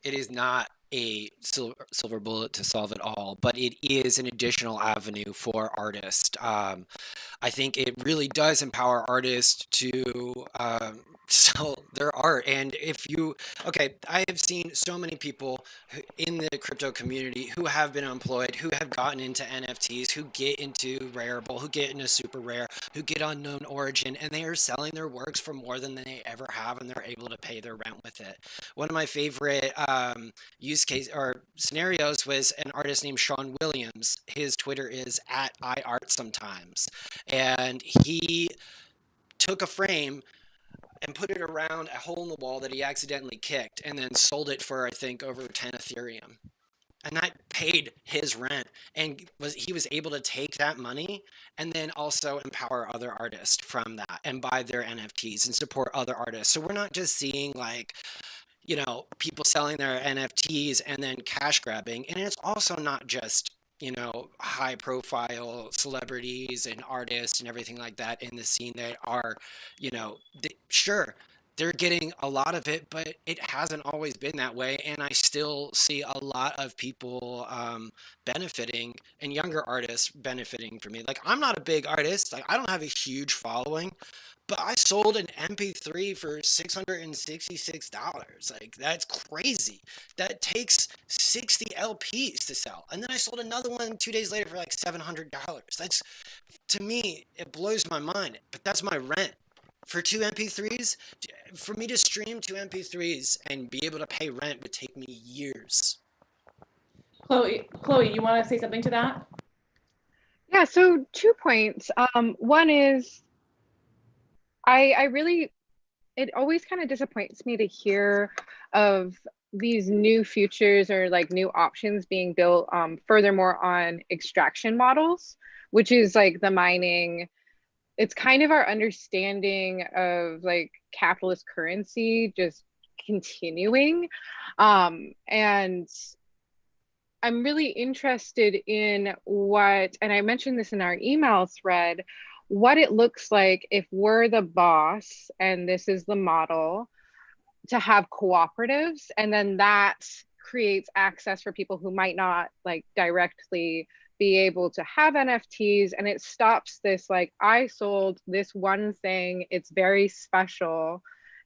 it is not a silver bullet to solve it all, but it is an additional avenue for artists. I think it really does empower artists to sell their art. And if you, okay, I have seen so many people in the crypto community who have been employed, who have gotten into NFTs, who get into rareable, who get into super rare, who get unknown origin, and they are selling their works for more than they ever have, and they're able to pay their rent with it. One of my favorite use case or scenarios was an artist named Sean Williams. His Twitter is @iArtSometimes. And he took a frame and put it around a hole in the wall that he accidentally kicked and then sold it for, I think, over 10 Ethereum. And that paid his rent. And he was able to take that money and then also empower other artists from that and buy their NFTs and support other artists. So we're not just seeing like, you know, people selling their NFTs and then cash grabbing. And it's also not just, you know, high profile celebrities and artists and everything like that in the scene that are, you know, sure, they're getting a lot of it, but it hasn't always been that way. And I still see a lot of people benefiting, and younger artists benefiting from me. Like, I'm not a big artist. Like, I don't have a huge following, but I sold an MP3 for $666. Like, that's crazy. That takes 60 LPs to sell. And then I sold another one 2 days later for like $700. That's, to me, it blows my mind. But that's my rent. For 2 MP3s, for me to stream 2 MP3s and be able to pay rent would take me years. Chloe, you want to say something to that? Yeah, so 2 points. One is, I really, it always kind of disappoints me to hear of these new futures or like new options being built furthermore on extraction models, which is like the mining. It's kind of our understanding of like capitalist currency just continuing. And I'm really interested in what, and I mentioned this in our email thread, what it looks like if we're the boss and this is the model, to have cooperatives, and then that creates access for people who might not like directly be able to have NFTs, and it stops this like, I sold this one thing, it's very special,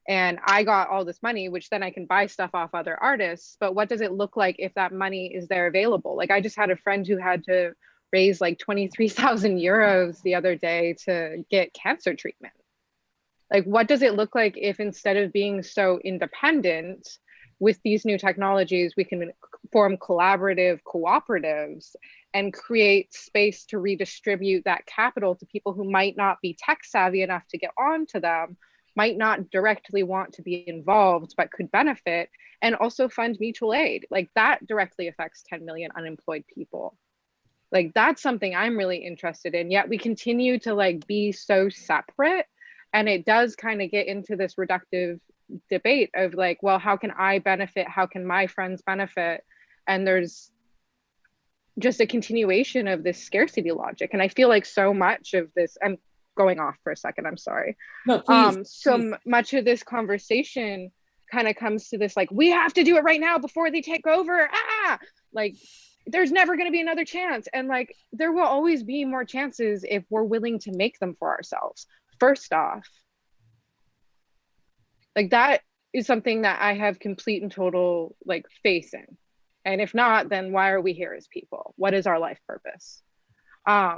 and I got all this money, which then I can buy stuff off other artists. But what does it look like if that money is there available? Like, I just had a friend who had to raise like 23,000 euros the other day to get cancer treatment. Like, what does it look like if instead of being so independent with these new technologies, we can form collaborative cooperatives and create space to redistribute that capital to people who might not be tech savvy enough to get onto them, might not directly want to be involved, but could benefit, and also fund mutual aid. Like, that directly affects 10 million unemployed people. Like, that's something I'm really interested in. Yet we continue to like be so separate, and it does kind of get into this reductive debate of like, well, how can I benefit? How can my friends benefit? And there's just a continuation of this scarcity logic. And I feel like so much of this, I'm going off for a second, I'm sorry. No, please. So much of this conversation kind of comes to this like, we have to do it right now before they take over. Like, there's never going to be another chance. And like, there will always be more chances if we're willing to make them for ourselves. First off, like, that is something that I have complete and total like faith in. And if not, then why are we here as people? What is our life purpose? So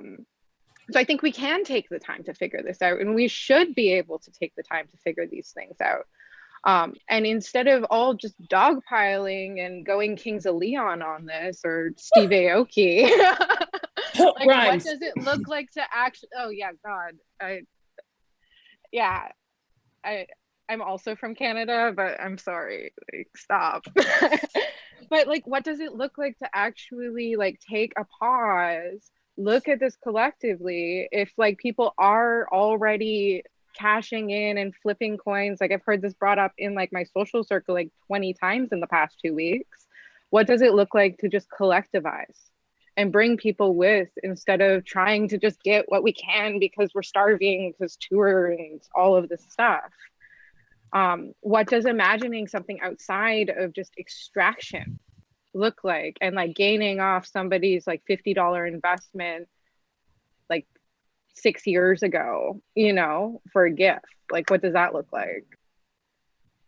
I think we can take the time to figure this out, and we should be able to take the time to figure these things out. And instead of all just dogpiling and going Kings of Leon on this, or Steve Aoki, like, what does it look like to actually, oh yeah, God. I'm also from Canada, but I'm sorry, like, stop. But like, what does it look like to actually like take a pause, look at this collectively, if like people are already cashing in and flipping coins. Like I've heard this brought up in like my social circle like 20 times in the past 2 weeks. What does it look like to just collectivize and bring people with, instead of trying to just get what we can because we're starving, because touring, all of this stuff? What does imagining something outside of just extraction look like, and like gaining off somebody's like $50 investment like 6 years ago, you know, for a gift? Like, what does that look like?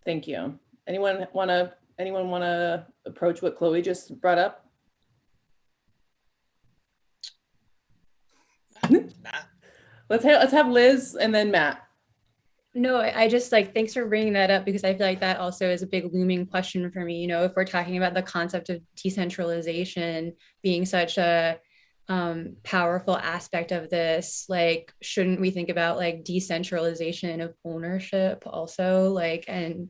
Thank you. Anyone want to approach what Chloe just brought up? Matt? Let's have Liz and then Matt. No, I just like, thanks for bringing that up, because I feel like that also is a big looming question for me. You know, if we're talking about the concept of decentralization being such a powerful aspect of this, like, shouldn't we think about like decentralization of ownership also, like, and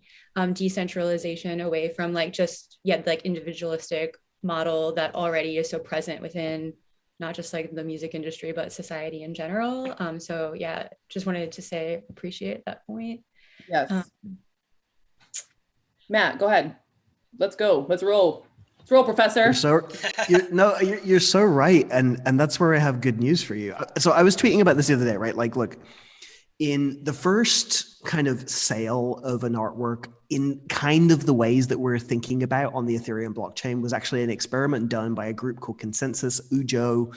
decentralization away from like just like individualistic model that already is so present within not just like the music industry, but society in general. So yeah, just wanted to say, appreciate that point. Yes. Matt, go ahead. Let's go. Let's roll. Let's roll, Professor. You're so right. And that's where I have good news for you. So I was tweeting about this the other day, right? Like, look, in the first kind of sale of an artwork in kind of the ways that we're thinking about on the Ethereum blockchain was actually an experiment done by a group called Consensus Ujo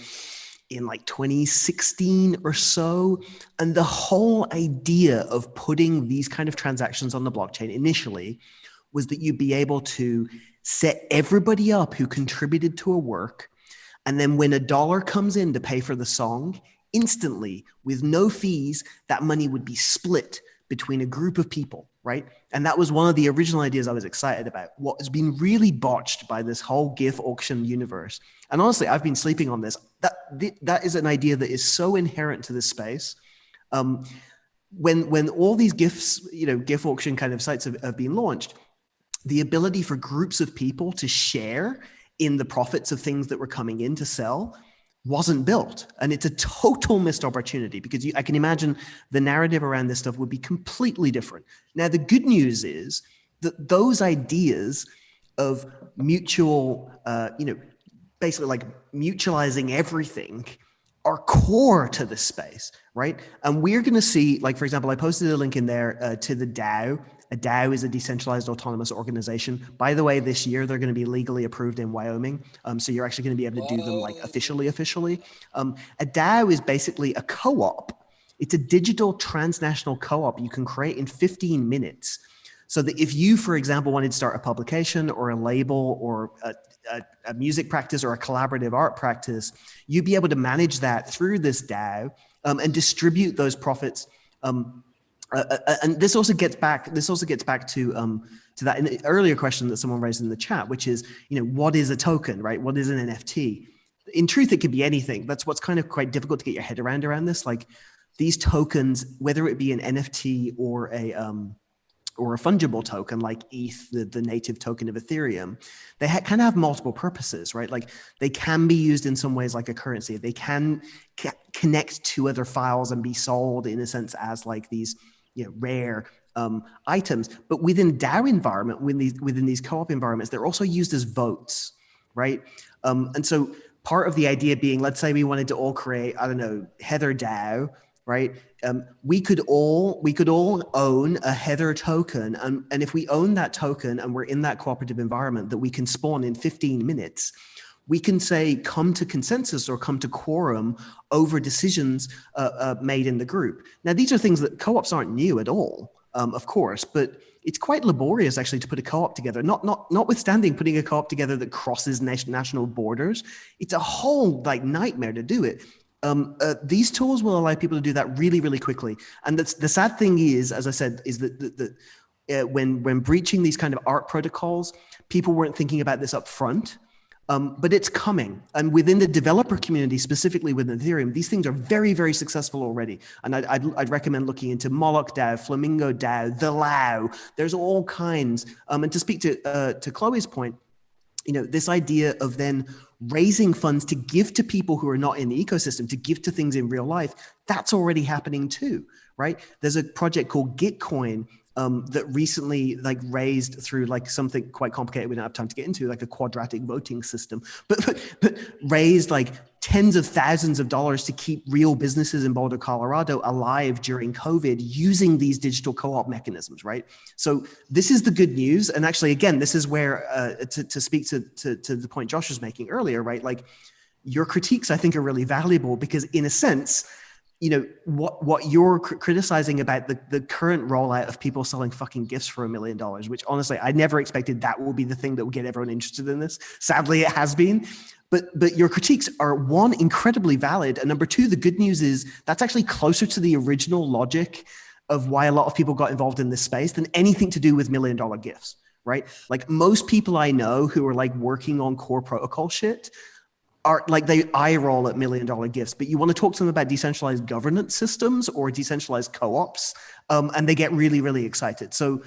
in like 2016 or so. And the whole idea of putting these kind of transactions on the blockchain initially was that you'd be able to set everybody up who contributed to a work. And then when $1 comes in to pay for the song, instantly, with no fees, that money would be split between a group of people, right? And that was one of the original ideas I was excited about. What has been really botched by this whole GIF auction universe, and honestly, I've been sleeping on this, that is an idea that is so inherent to this space. When all these GIFs, GIF auction kind of sites have been launched, the ability for groups of people to share in the profits of things that were coming in to sell wasn't built. And it's a total missed opportunity, because I can imagine the narrative around this stuff would be completely different. Now, the good news is that those ideas of mutual, basically like mutualizing everything are core to this space, right? And we're going to see, like, for example, I posted a link in there to the DAO. A DAO is a decentralized autonomous organization. By the way, this year, they're going to be legally approved in Wyoming. So you're actually going to be able to do them like officially. A DAO is basically a co-op. It's a digital transnational co-op you can create in 15 minutes. So that if you, for example, wanted to start a publication or a label or a music practice or a collaborative art practice, you'd be able to manage that through this DAO and distribute those profits. And this also gets back to that earlier question that someone raised in the chat, which is, what is a token, right? What is an NFT? In truth, it could be anything. That's what's kind of quite difficult to get your head around this. Like, these tokens, whether it be an NFT or a fungible token like ETH, the native token of Ethereum, they kind of have multiple purposes, right? Like, they can be used in some ways like a currency. They can connect to other files and be sold in a sense as like these rare items. But within DAO environment, within these co-op environments, they're also used as votes, right? And so part of the idea being, let's say we wanted to all create, I don't know, Hether DAO, right? We could all own a Hether token, and if we own that token and we're in that cooperative environment that we can spawn in 15 minutes, we can say, come to consensus or come to quorum over decisions made in the group. Now, these are things that co-ops aren't new at all, of course, but it's quite laborious actually to put a co-op together, notwithstanding putting a co-op together that crosses national borders. It's a whole like nightmare to do it. These tools will allow people to do that really, really quickly. And the sad thing is, as I said, is that when breaching these kind of art protocols, people weren't thinking about this up front. But it's coming. And within the developer community, specifically within Ethereum, these things are very, very successful already. And I'd recommend looking into Moloch DAO, Flamingo DAO, the Lao. There's all kinds. And to speak to Chloe's point, this idea of then raising funds to give to people who are not in the ecosystem, to give to things in real life, that's already happening too, right? There's a project called Gitcoin that recently like raised through like something quite complicated we don't have time to get into, like a quadratic voting system, but raised like tens of thousands of dollars to keep real businesses in Boulder, Colorado alive during COVID using these digital co-op mechanisms, right? So this is the good news. And actually, again, this is where, to speak to the point Josh was making earlier, right? Like your critiques, I think, are really valuable because in a sense, you know, what you're criticizing about the current rollout of people selling fucking gifts for $1 million, which honestly, I never expected that will be the thing that will get everyone interested in this. Sadly, it has been. But your critiques are, one, incredibly valid. And number two, the good news is that's actually closer to the original logic of why a lot of people got involved in this space than anything to do with $1 million gifts, right? Like most people I know who are like working on core protocol shit are like, they eye roll at $1 million gifts, but you want to talk to them about decentralized governance systems or decentralized co-ops, and they get really, really excited. So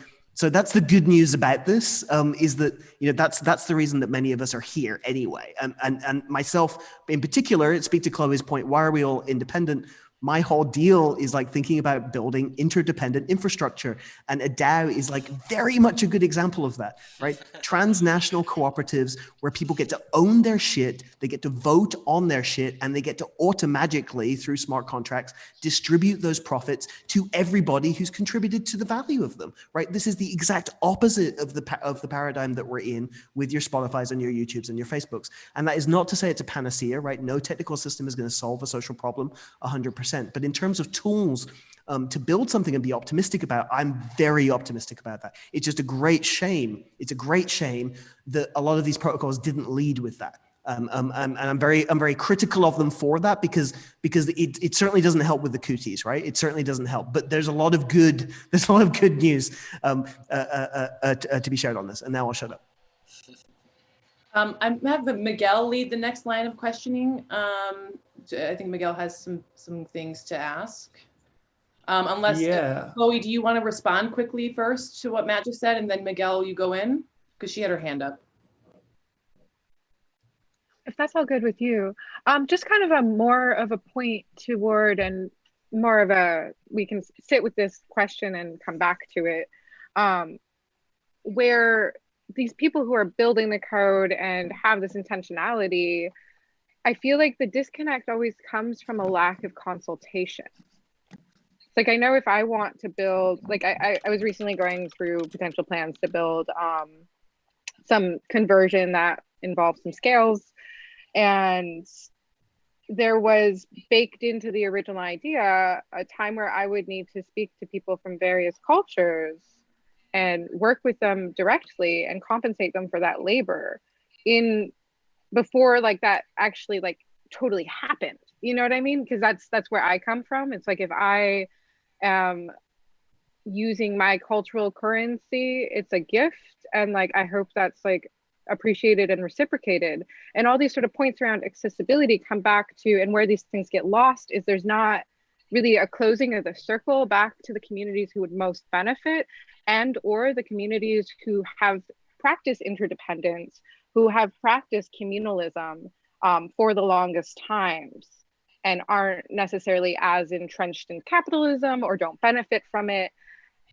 that's the good news about this, is that, you know, that's the reason that many of us are here anyway. And myself in particular, speak to Chloe's point, why are we all independent? My whole deal is like thinking about building interdependent infrastructure. And a DAO is like very much a good example of that, right? Transnational cooperatives where people get to own their shit, they get to vote on their shit, and they get to automatically, through smart contracts, distribute those profits to everybody who's contributed to the value of them, right? This is the exact opposite of the paradigm that we're in with your Spotifys and your YouTubes and your Facebooks. And that is not to say it's a panacea, right? No technical system is going to solve a social problem 100%. But in terms of tools to build something and be optimistic about, I'm very optimistic about that. It's just a great shame. It's a great shame that a lot of these protocols didn't lead with that. And I'm very critical of them for that because it certainly doesn't help with the cooties, right? It certainly doesn't help. But there's a lot of good news to be shared on this. And now I'll shut up. I have Miguel lead the next line of questioning. I think Miguel has some things to ask. Unless, Chloe, do you want to respond quickly first to what Matt just said, and then Miguel, you go in? Because she had her hand up. If that's all good with you. Just kind of a more of a point toward, and more of a, we can sit with this question and come back to it, where these people who are building the code and have this intentionality, I feel like the disconnect always comes from a lack of consultation. It's like, I know if I want to build, like I was recently going through potential plans to build some conversion that involves some scales, and there was baked into the original idea a time where I would need to speak to people from various cultures and work with them directly and compensate them for that labor before like that actually like totally happened. You know what I mean? Because that's where I come from. It's like, if I am using my cultural currency, it's a gift, and like I hope that's like appreciated and reciprocated. And all these sort of points around accessibility come back to, and where these things get lost is there's not really a closing of the circle back to the communities who would most benefit, and or the communities who have practiced interdependence, who have practiced communalism for the longest times, and aren't necessarily as entrenched in capitalism or don't benefit from it.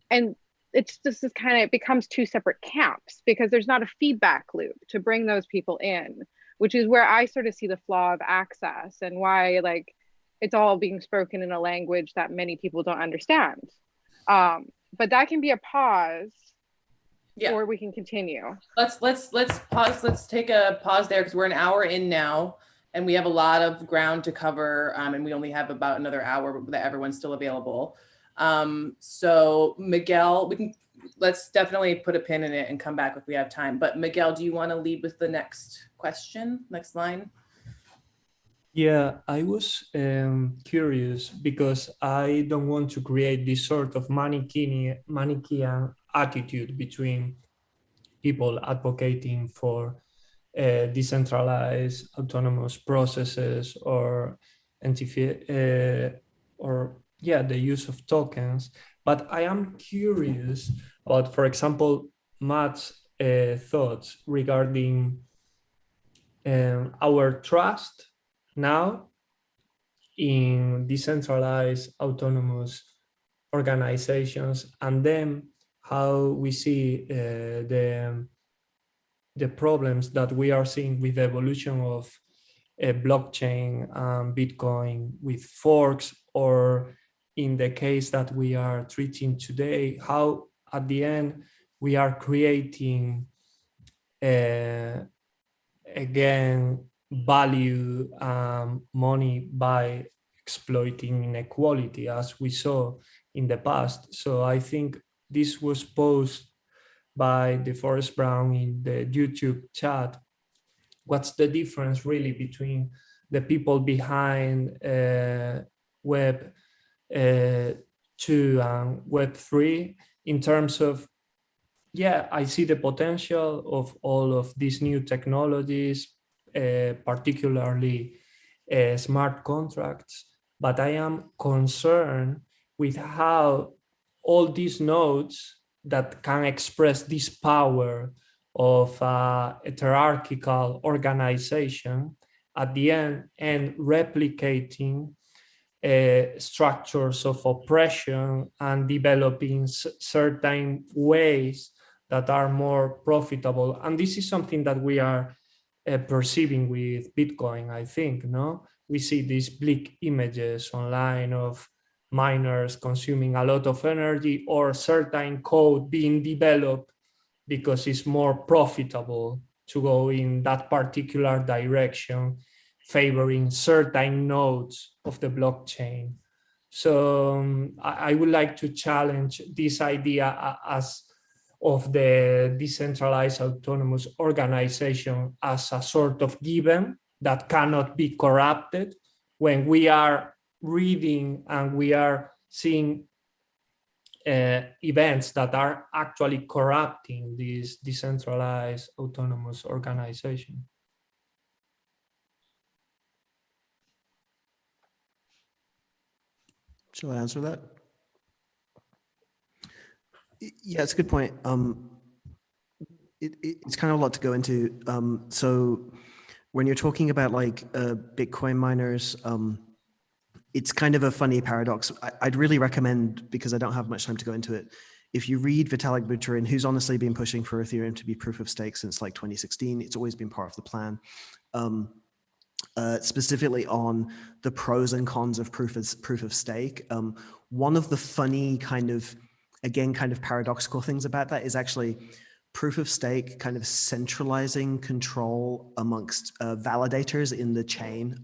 And it's just this kind of, it becomes two separate camps because there's not a feedback loop to bring those people in, which is where I sort of see the flaw of access and why like it's all being spoken in a language that many people don't understand. But that can be a pause. Yeah. Or we can continue. Let's pause. Let's take a pause there because we're an hour in now and we have a lot of ground to cover, and we only have about another hour that everyone's still available. So Miguel, let's definitely put a pin in it and come back if we have time. But Miguel, do you want to lead with the next question, next line? Yeah, I was curious because I don't want to create this sort of Manichaean attitude between people advocating for decentralized autonomous processes or the use of tokens. But I am curious about, for example, Matt's thoughts regarding our trust now in decentralized autonomous organizations, and then how we see the problems that we are seeing with the evolution of blockchain and Bitcoin with forks, or in the case that we are treating today, how at the end we are creating again value money by exploiting inequality, as we saw in the past. So I think this was posed by DeForest Brown in the YouTube chat. What's the difference really between the people behind Web 2 and Web 3 in terms of, yeah, I see the potential of all of these new technologies, particularly smart contracts, but I am concerned with how all these nodes that can express this power of a hierarchical organization at the end and replicating structures of oppression and developing certain ways that are more profitable. And this is something that we are perceiving with Bitcoin, I think, no? We see these bleak images online of miners consuming a lot of energy or certain code being developed because it's more profitable to go in that particular direction, favoring certain nodes of the blockchain. So I would like to challenge this idea as of the decentralized autonomous organization as a sort of given that cannot be corrupted, when we are reading and we are seeing events that are actually corrupting this decentralized autonomous organization. Shall I answer that? Yeah, it's a good point. It's kind of a lot to go into. So when you're talking about like Bitcoin miners, it's kind of a funny paradox. I'd really recommend, because I don't have much time to go into it, if you read Vitalik Buterin, who's honestly been pushing for Ethereum to be proof of stake since like 2016, it's always been part of the plan. Specifically on the pros and cons of proof of stake. One of the funny kind of paradoxical things about that is actually proof of stake kind of centralizing control amongst validators in the chain.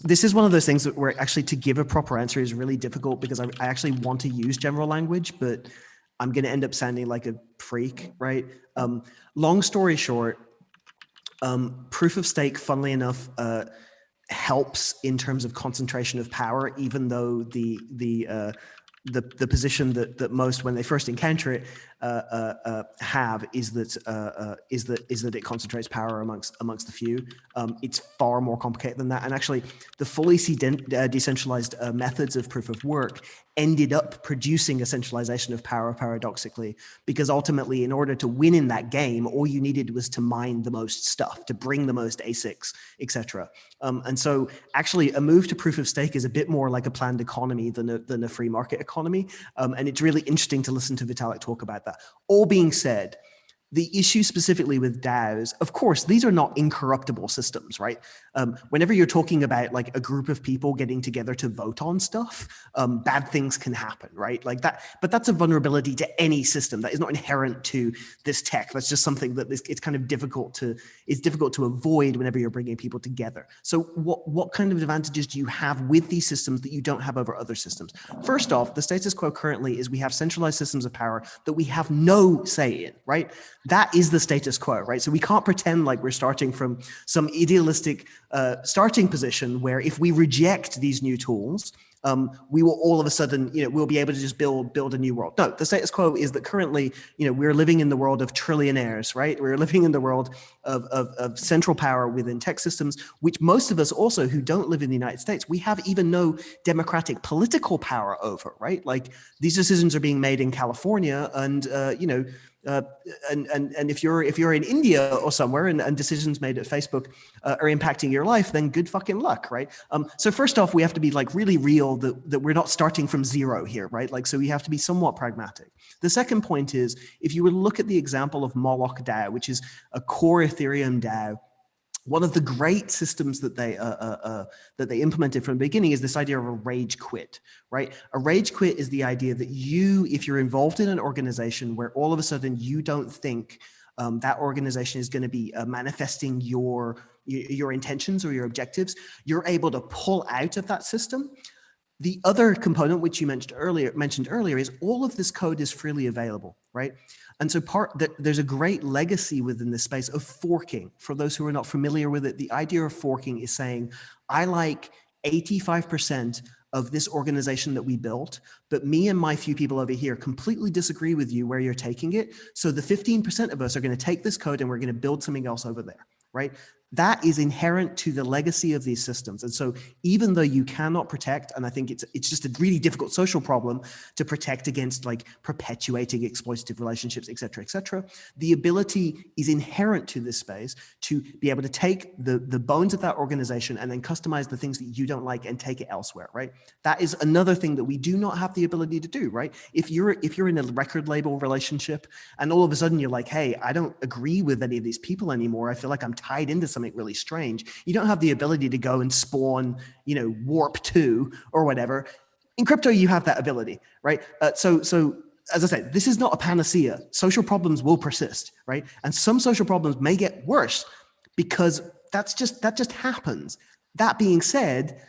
This is one of those things that where actually to give a proper answer is really difficult, because I actually want to use general language, but I'm going to end up sounding like a freak, right? Long story short, proof of stake, funnily enough, helps in terms of concentration of power, even though the position that most, when they first encounter it, have is that it concentrates power amongst the few. It's far more complicated than that, and actually, the fully decentralized methods of proof of work ended up producing a centralization of power, paradoxically, because ultimately, in order to win in that game, all you needed was to mine the most stuff, to bring the most ASICs, etc. And so, actually, a move to proof of stake is a bit more like a planned economy than a free market economy, and it's really interesting to listen to Vitalik talk about that. All being said, the issue specifically with DAOs, of course, these are not incorruptible systems, right? Whenever you're talking about like a group of people getting together to vote on stuff, bad things can happen, right? Like that, but that's a vulnerability to any system. That is not inherent to this tech. That's just something that it's kind of difficult to avoid whenever you're bringing people together. So what kind of advantages do you have with these systems that you don't have over other systems? First off, the status quo currently is we have centralized systems of power that we have no say in, right? That is the status quo, right? So we can't pretend like we're starting from some idealistic starting position where if we reject these new tools, we will all of a sudden, we'll be able to just build a new world. No, the status quo is that currently, we're living in the world of trillionaires, right? We're living in the world of central power within tech systems, which most of us also who don't live in the United States, we have even no democratic political power over, right? Like these decisions are being made in California, and And if you're in India or somewhere and decisions made at Facebook are impacting your life, then good fucking luck, right? So first off, we have to be like really real that we're not starting from zero here, right? Like, so we have to be somewhat pragmatic. The second point is, if you were to look at the example of Moloch DAO, which is a core Ethereum DAO, one of the great systems that they implemented from the beginning is this idea of a rage quit, right? A rage quit is the idea that if you're involved in an organization where all of a sudden you don't think that organization is going to be manifesting your intentions or your objectives, you're able to pull out of that system. The other component, which you mentioned earlier, is all of this code is freely available, right? And so there's a great legacy within this space of forking. For those who are not familiar with it, the idea of forking is saying, I like 85% of this organization that we built, but me and my few people over here completely disagree with you where you're taking it. So the 15% of us are going to take this code and we're going to build something else over there, right? That is inherent to the legacy of these systems. And so even though you cannot protect, and I think it's just a really difficult social problem to protect against like perpetuating exploitative relationships, et cetera, the ability is inherent to this space to be able to take the bones of that organization and then customize the things that you don't like and take it elsewhere, right? That is another thing that we do not have the ability to do, right? If you're in a record label relationship and all of a sudden you're like, hey, I don't agree with any of these people anymore, I feel like I'm tied into something really strange, you don't have the ability to go and spawn, Warp 2 or whatever. In crypto, you have that ability, right? So as I said, this is not a panacea. Social problems will persist, right? And some social problems may get worse because that just happens. That being said,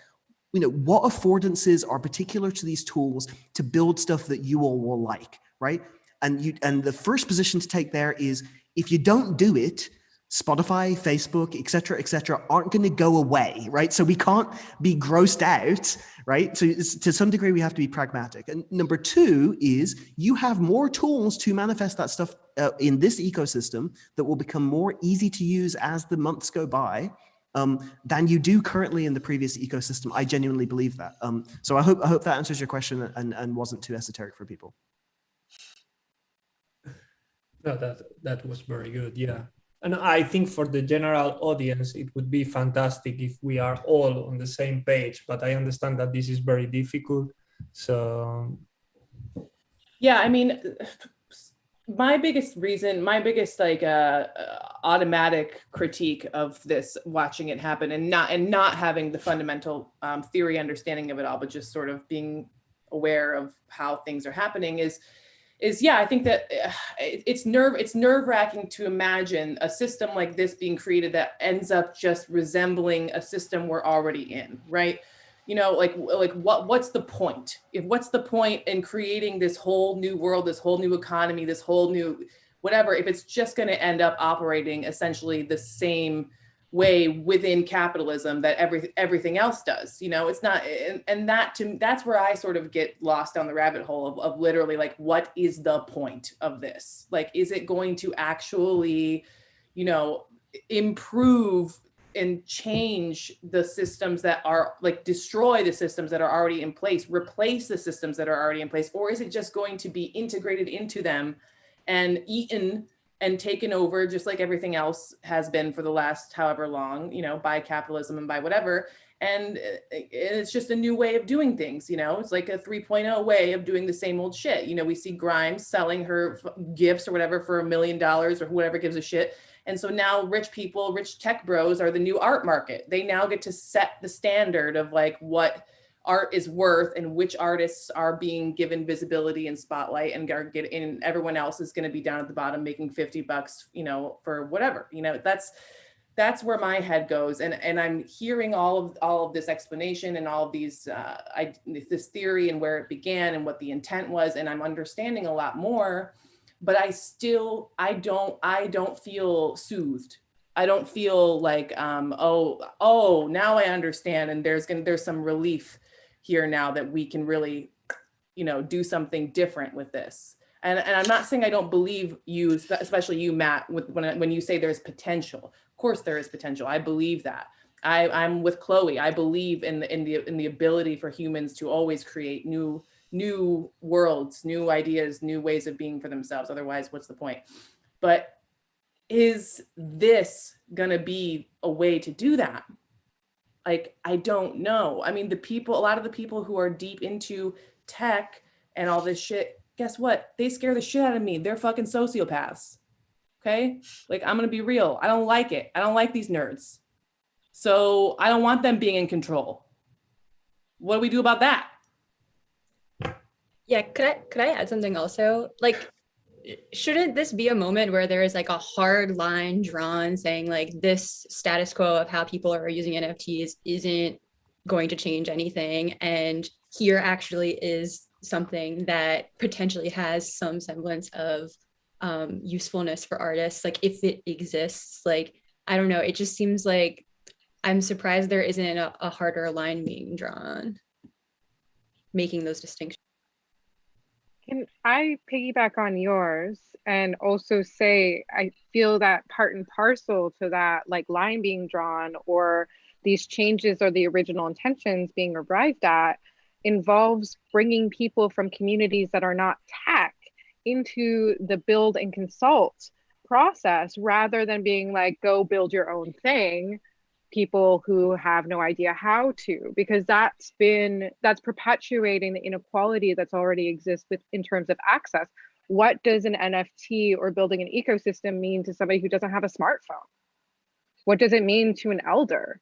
what affordances are particular to these tools to build stuff that you all will like, right? And the first position to take there is, if you don't do it, Spotify, Facebook, et cetera, aren't going to go away, right? So we can't be grossed out, right? So to some degree, we have to be pragmatic. And number two is, you have more tools to manifest that stuff in this ecosystem that will become more easy to use as the months go by than you do currently in the previous ecosystem. I genuinely believe that. So I hope that answers your question and wasn't too esoteric for people. No, that was very good. Yeah. And I think for the general audience, it would be fantastic if we are all on the same page, but I understand that this is very difficult. So. Yeah, I mean, my biggest automatic critique of this, watching it happen and not having the fundamental theory understanding of it all, but just sort of being aware of how things are happening is yeah, I think that it's nerve-wracking to imagine a system like this being created that ends up just resembling a system we're already in, right? What's the point? What's the point in creating this whole new world, this whole new economy, this whole new whatever, if it's just going to end up operating essentially the same way within capitalism that everything else does? It's not, and that's where I sort of get lost down the rabbit hole of literally, like, what is the point of this? Like, is it going to actually, improve and change the systems that are, like, destroy the systems that are already in place, replace the systems that are already in place? Or is it just going to be integrated into them and eaten and taken over, just like everything else has been for the last however long, by capitalism and by whatever? And it's just a new way of doing things, it's like a 3.0 way of doing the same old shit. We see Grimes selling her gifts or whatever for $1 million, or whoever gives a shit. And so now rich people, rich tech bros are the new art market. They now get to set the standard of, like, what art is worth and which artists are being given visibility and spotlight, and everyone else is going to be down at the bottom making $50, for whatever. That's where my head goes. And I'm hearing all of this explanation and all of these this theory and where it began and what the intent was, and I'm understanding a lot more. But I don't feel soothed. I don't feel like, oh, now I understand, and there's some relief here now that we can really, do something different with this. And I'm not saying I don't believe you, especially you, Matt, when you say there's potential. Of course there is potential. I believe that. I'm with Chloe. I believe in the ability for humans to always create new new worlds, new ideas, new ways of being for themselves. Otherwise, what's the point? But is this gonna be a way to do that? Like, I don't know. I mean, a lot of the people who are deep into tech and all this shit, guess what? They scare the shit out of me. They're fucking sociopaths. Okay? Like, I'm gonna be real. I don't like it. I don't like these nerds. So I don't want them being in control. What do we do about that? Yeah, could I add something also? Like, shouldn't this be a moment where there is like a hard line drawn saying like this status quo of how people are using NFTs isn't going to change anything, and here actually is something that potentially has some semblance of usefulness for artists, like if it exists. Like, I don't know, it just seems like I'm surprised there isn't a harder line being drawn, making those distinctions. Can I piggyback on yours and also say, I feel that part and parcel to that, like line being drawn or these changes or the original intentions being arrived at, involves bringing people from communities that are not tech into the build and consult process, rather than being like, go build your own thing, people who have no idea how to, because that's perpetuating the inequality that's already exists in terms of access. What does an NFT or building an ecosystem mean to somebody who doesn't have a smartphone? What does it mean to an elder?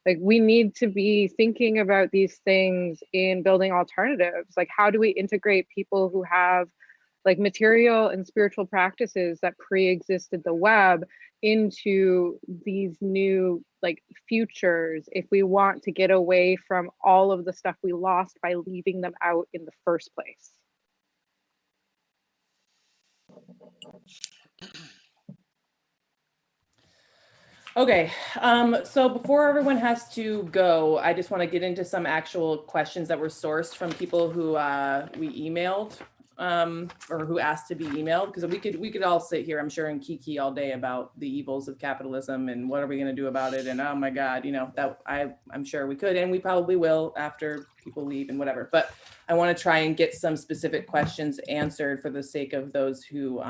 Like, we need to be thinking about these things in building alternatives. Like, how do we integrate people who have like material and spiritual practices that pre-existed the web into these new like futures, if we want to get away from all of the stuff we lost by leaving them out in the first place? Okay, so before everyone has to go, I just want to get into some actual questions that were sourced from people who we emailed, or who asked to be emailed, because we could all sit here, I'm sure, and kiki all day about the evils of capitalism and what are we going to do about it, and oh my God, you know, that I'm sure we could, and we probably will after people leave and whatever. But I want to try and get some specific questions answered for the sake of those who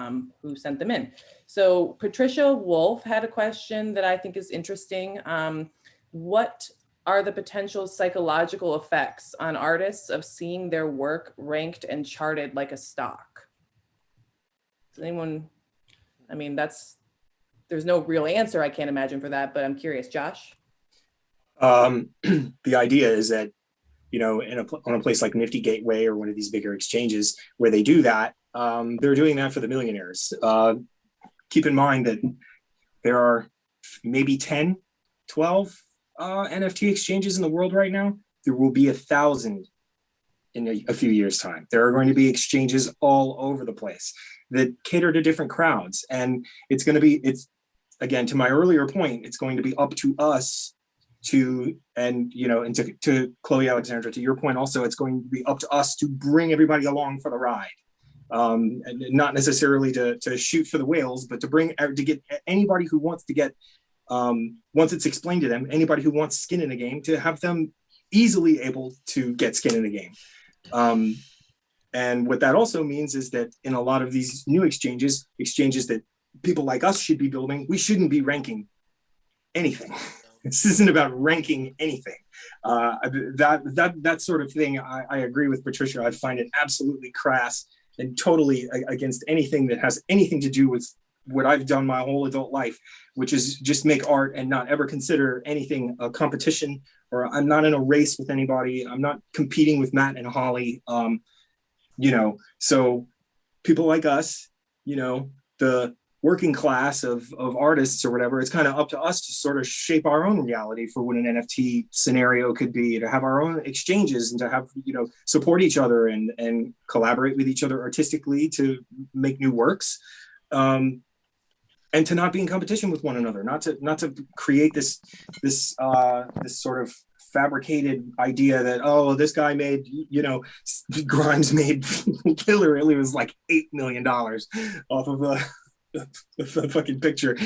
sent them in. So Patricia Wolf had a question that I think is interesting. What are the potential psychological effects on artists of seeing their work ranked and charted like a stock? Does anyone, I mean, there's no real answer, I can't imagine, for that, but I'm curious. Josh? The idea is that, you know, on a place like Nifty Gateway or one of these bigger exchanges where they do that, they're doing that for the millionaires. Keep in mind that there are maybe 10, 12 NFT exchanges in the world right now. There will be 1,000 in a few years' time. There are going to be exchanges all over the place that cater to different crowds. And it's again, to my earlier point, it's going to be up to us to Chloe, Alexandra, to your point also, it's going to be up to us to bring everybody along for the ride. And not necessarily to shoot for the whales, but to get anybody who wants to get, once it's explained to them, anybody who wants skin in the game, to have them easily able to get skin in the game. And what that also means is that in a lot of these new exchanges that people like us should be building, we shouldn't be ranking anything. This isn't about ranking anything. That sort of thing, I agree with Patricia. I find it absolutely crass and totally against anything that has anything to do with what I've done my whole adult life, which is just make art and not ever consider anything a competition, or I'm not in a race with anybody. I'm not competing with Matt and Holly. So people like us, the working class of artists or whatever, it's kind of up to us to sort of shape our own reality for what an NFT scenario could be, to have our own exchanges and to have, support each other and collaborate with each other artistically to make new works. And to not be in competition with one another, not to create this sort of fabricated idea that, oh, this guy made, Grimes made literally was like $8 million off of a fucking picture.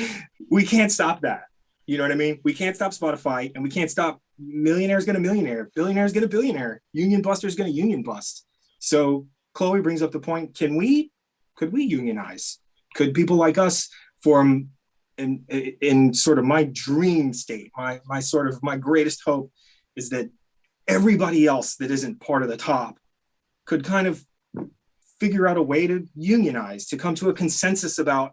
We can't stop that. You know what I mean? We can't stop Spotify, and we can't stop millionaires gonna millionaire, billionaires gonna billionaire, union buster's gonna union bust. So Chloe brings up the point, could we unionize? Could people like us form in sort of my dream state, my greatest hope is that everybody else that isn't part of the top could kind of figure out a way to unionize, to come to a consensus about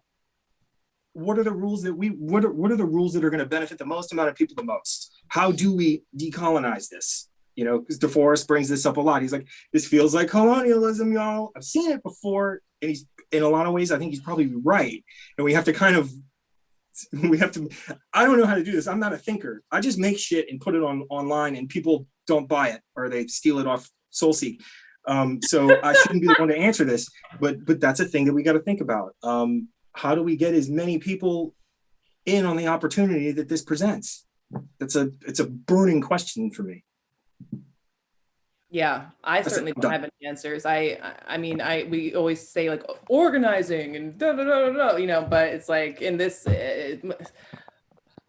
what are the rules that what are the rules that are going to benefit the most amount of people the most? How do we decolonize this? You know, because DeForest brings this up a lot. He's like, this feels like colonialism, y'all. I've seen it before. And he's, in a lot of ways, I think he's probably right. And we have to I don't know how to do this. I'm not a thinker. I just make shit and put it online and people don't buy it or they steal it off SoulSeek. So I shouldn't be the one to answer this, but that's a thing that we got to think about. How do we get as many people in on the opportunity that this presents? It's a burning question for me. Yeah, I certainly don't have any answers. I mean, we always say like organizing and da da da da, you know, but it's like in this,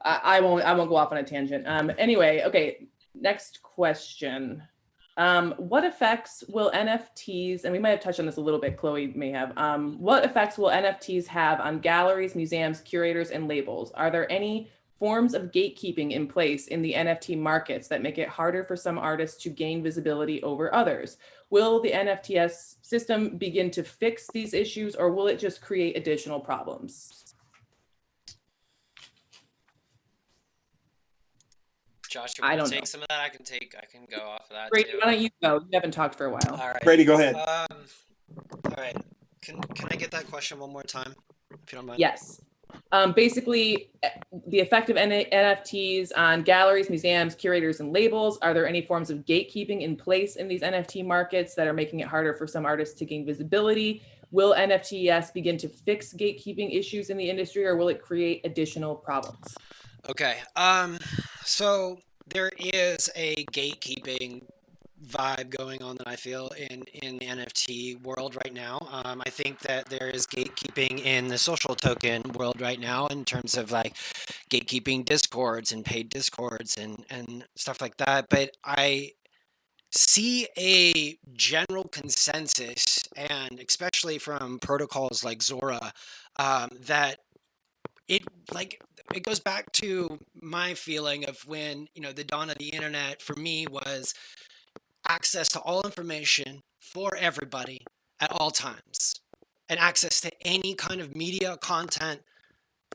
I won't go off on a tangent. Anyway, okay, next question. What effects will NFTs, and we might have touched on this a little bit, Chloe may have, what effects will NFTs have on galleries, museums, curators, and labels? Are there any forms of gatekeeping in place in the NFT markets that make it harder for some artists to gain visibility over others? Will the NFTs system begin to fix these issues, or will it just create additional problems? Josh, you want to take some of that? I can go off of that. Brady, too. why don't you go? You haven't talked for a while. All right. Brady, go ahead. All right. Can I get that question one more time, if you don't mind? Yes. Basically, the effect of NFTs on galleries, museums, curators, and labels. Are there any forms of gatekeeping in place in these NFT markets that are making it harder for some artists to gain visibility? Will NFTs begin to fix gatekeeping issues in the industry, or will it create additional problems? Okay. So there is a gatekeeping vibe going on that I feel in the NFT world right now. I think that there is gatekeeping in the social token world right now in terms of like gatekeeping discords and paid discords and stuff like that. But I see a general consensus, and especially from protocols like Zora, that it it goes back to my feeling of when, you know, the dawn of the internet for me was access to all information for everybody at all times, and access to any kind of media content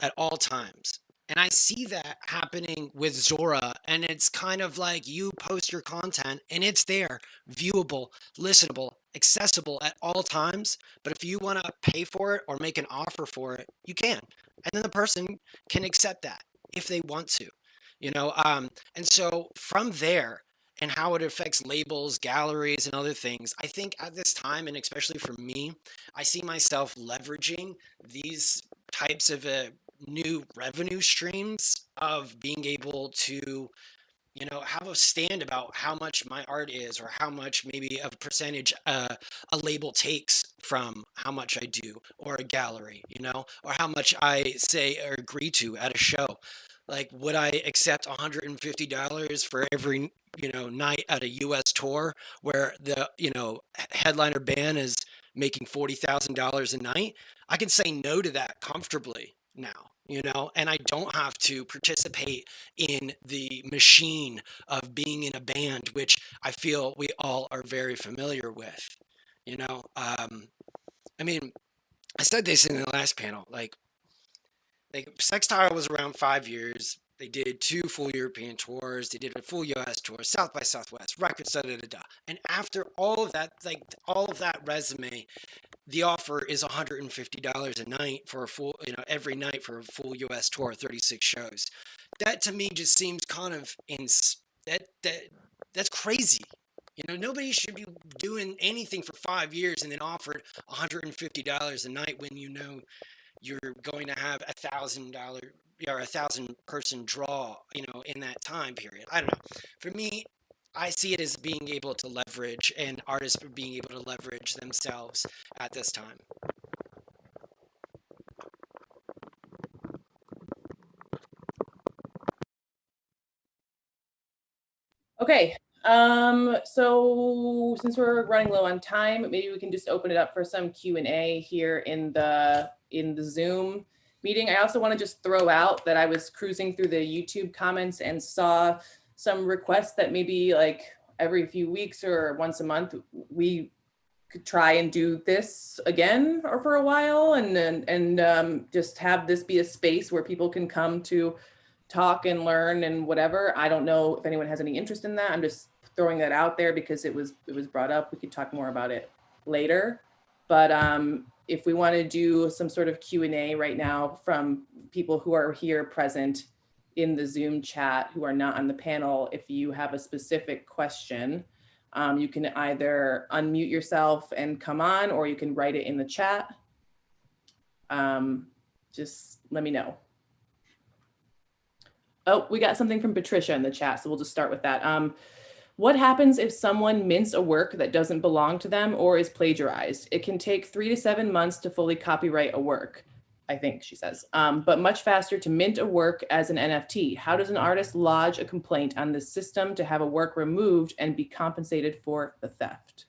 at all times. And I see that happening with Zora, and it's kind of like you post your content and it's there, viewable, listenable, accessible at all times. But if you want to pay for it or make an offer for it, you can. And then the person can accept that if they want to, you know. And so from there, and how it affects labels, galleries, and other things, I think at this time, and especially for me, I see myself leveraging these types of new revenue streams of being able to, you know, have a stand about how much my art is, or how much maybe of a percentage a label takes from how much I do, or a gallery, you know, or how much I say or agree to at a show. Like, would I accept $150 for every, you know, night at a US tour where the, you know, headliner band is making $40,000 a night? I can say no to that comfortably now, you know, and I don't have to participate in the machine of being in a band, which I feel we all are very familiar with, you know. I mean, I said this in the last panel, like Sextile was around 5 years. They did 2 full European tours. They did a full US tour, South by Southwest, records, da da da da. And after all of that, like all of that resume, the offer is $150 a night for a full, you know, every night for a full US tour, 36 shows. That to me just seems kind of that's crazy. You know, nobody should be doing anything for 5 years and then offered $150 a night when you know you're going to have $1,000 or 1,000-person draw, you know, in that time period. I don't know. For me, I see it as being able to leverage, and artists being able to leverage themselves at this time. Okay, So since we're running low on time, maybe we can just open it up for some Q&A here in the Zoom meeting. I also want to just throw out that I was cruising through the YouTube comments and saw some requests that maybe like every few weeks or once a month we could try and do this again or for a while, and just have this be a space where people can come to talk and learn and whatever. I don't know if anyone has any interest in that. I'm just throwing that out there because it was brought up. We could talk more about it later. But if we want to do some sort of Q&A right now from people who are here present in the Zoom chat who are not on the panel, if you have a specific question, you can either unmute yourself and come on, or you can write it in the chat. Just let me know. Oh, we got something from Patricia in the chat, so we'll just start with that. What happens if someone mints a work that doesn't belong to them or is plagiarized? It can take 3 to 7 months to fully copyright a work, I think she says, but much faster to mint a work as an NFT. How does an artist lodge a complaint on this system to have a work removed and be compensated for the theft?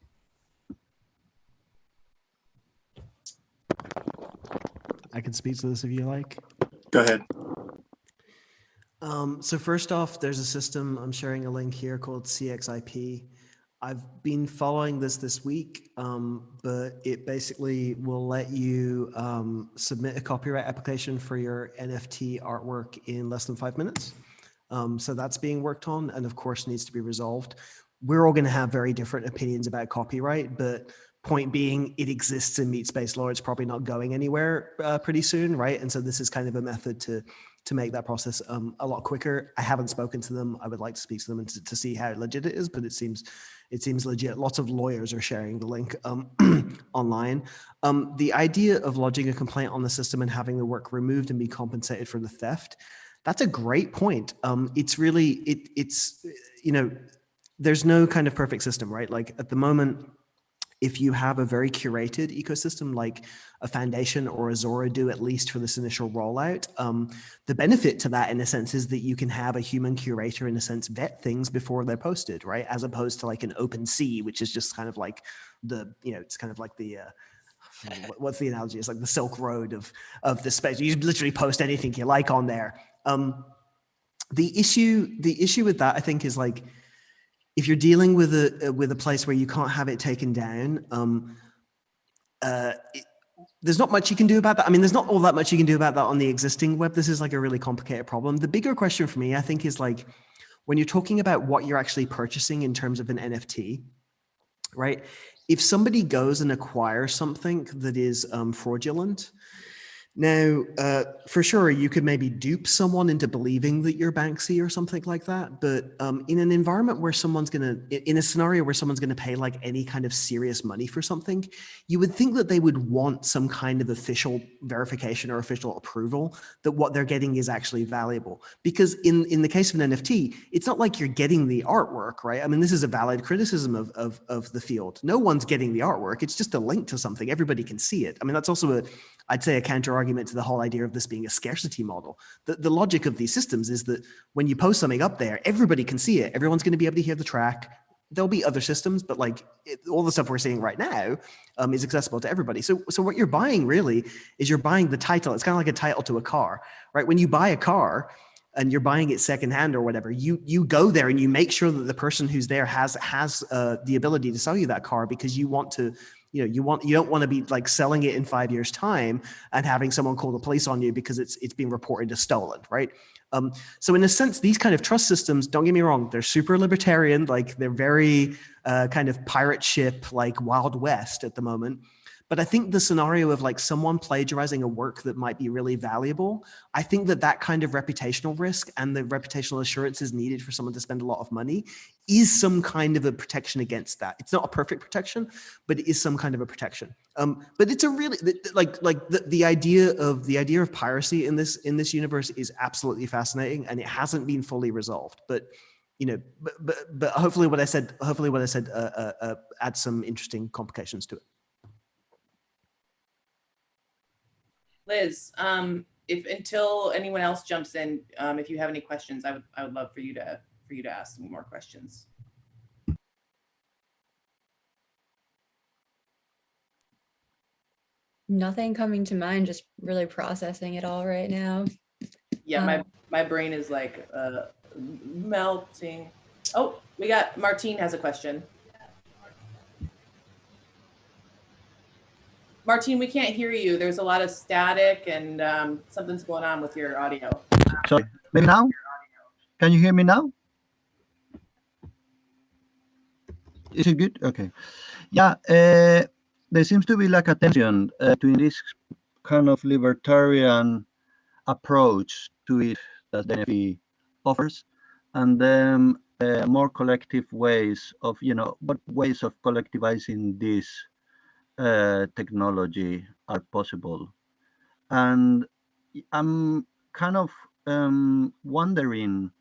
I can speak to this if you like. Go ahead. So first off, there's a system, I'm sharing a link here called CXIP. I've been following this week, but it basically will let you submit a copyright application for your NFT artwork in less than 5 minutes. So that's being worked on and of course needs to be resolved. We're all going to have very different opinions about copyright, but point being, it exists in meat space law. It's probably not going anywhere pretty soon, right? And so this is kind of a method to make that process a lot quicker. I haven't spoken to them. I would like to speak to them and to see how legit it is, but it seems legit. Lots of lawyers are sharing the link online. The idea of lodging a complaint on the system and having the work removed and be compensated for the theft, that's a great point. It's really, it's you know, there's no kind of perfect system, right? Like at the moment, if you have a very curated ecosystem like a Foundation or a Zola do, at least for this initial rollout, the benefit to that in a sense is that you can have a human curator in a sense vet things before they're posted, right? As opposed to like an OpenSea, which is just kind of like the, you know, it's kind of like the, what's the analogy? It's like the Silk Road of the space. You literally post anything you like on there. The issue with that, I think, is like, if you're dealing with a place where you can't have it taken down, there's not much you can do about that. I mean, there's not all that much you can do about that on the existing web. This is like a really complicated problem. The bigger question for me, I think, is like, when you're talking about what you're actually purchasing in terms of an NFT, right? If somebody goes and acquires something that is fraudulent, now, for sure, you could maybe dupe someone into believing that you're Banksy or something like that. But in an environment where in a scenario where someone's going to pay like any kind of serious money for something, you would think that they would want some kind of official verification or official approval that what they're getting is actually valuable. Because in the case of an NFT, it's not like you're getting the artwork, right? I mean, this is a valid criticism of the field. No one's getting the artwork. It's just a link to something. Everybody can see it. I mean, that's also I'd say a counter argument to the whole idea of this being a scarcity model. The logic of these systems is that when you post something up there, everybody can see it. Everyone's going to be able to hear the track. There'll be other systems, but like all the stuff we're seeing right now is accessible to everybody. So what you're buying really is you're buying the title. It's kind of like a title to a car, right? When you buy a car and you're buying it secondhand or whatever, you go there and you make sure that the person who's there has the ability to sell you that car, because you want to, you don't want to be like selling it in 5 years' time and having someone call the police on you because it's been reported as stolen, right? So in a sense, these kind of trust systems, don't get me wrong, they're super libertarian, like they're very kind of pirate ship, like Wild West at the moment. But I think the scenario of like someone plagiarizing a work that might be really valuable, I think that kind of reputational risk and the reputational assurances needed for someone to spend a lot of money is some kind of a protection against that. It's not a perfect protection, but it is some kind of a protection. But it's a really the idea of piracy in this universe is absolutely fascinating, and it hasn't been fully resolved. But but hopefully what I said adds some interesting complications to it. Liz, if until anyone else jumps in, if you have any questions, I would love for you to ask some more questions. Nothing coming to mind, just really processing it all right now. Yeah, my brain is like melting. Oh, we got Martine has a question. Martine, we can't hear you. There's a lot of static and something's going on with your audio. Sorry, maybe now? Can you hear me now? Is it good? Okay. Yeah, there seems to be like a tension between this kind of libertarian approach to it that the NFT offers, and then more collective ways of, what ways of collectivizing this technology are possible. And I'm kind of wondering,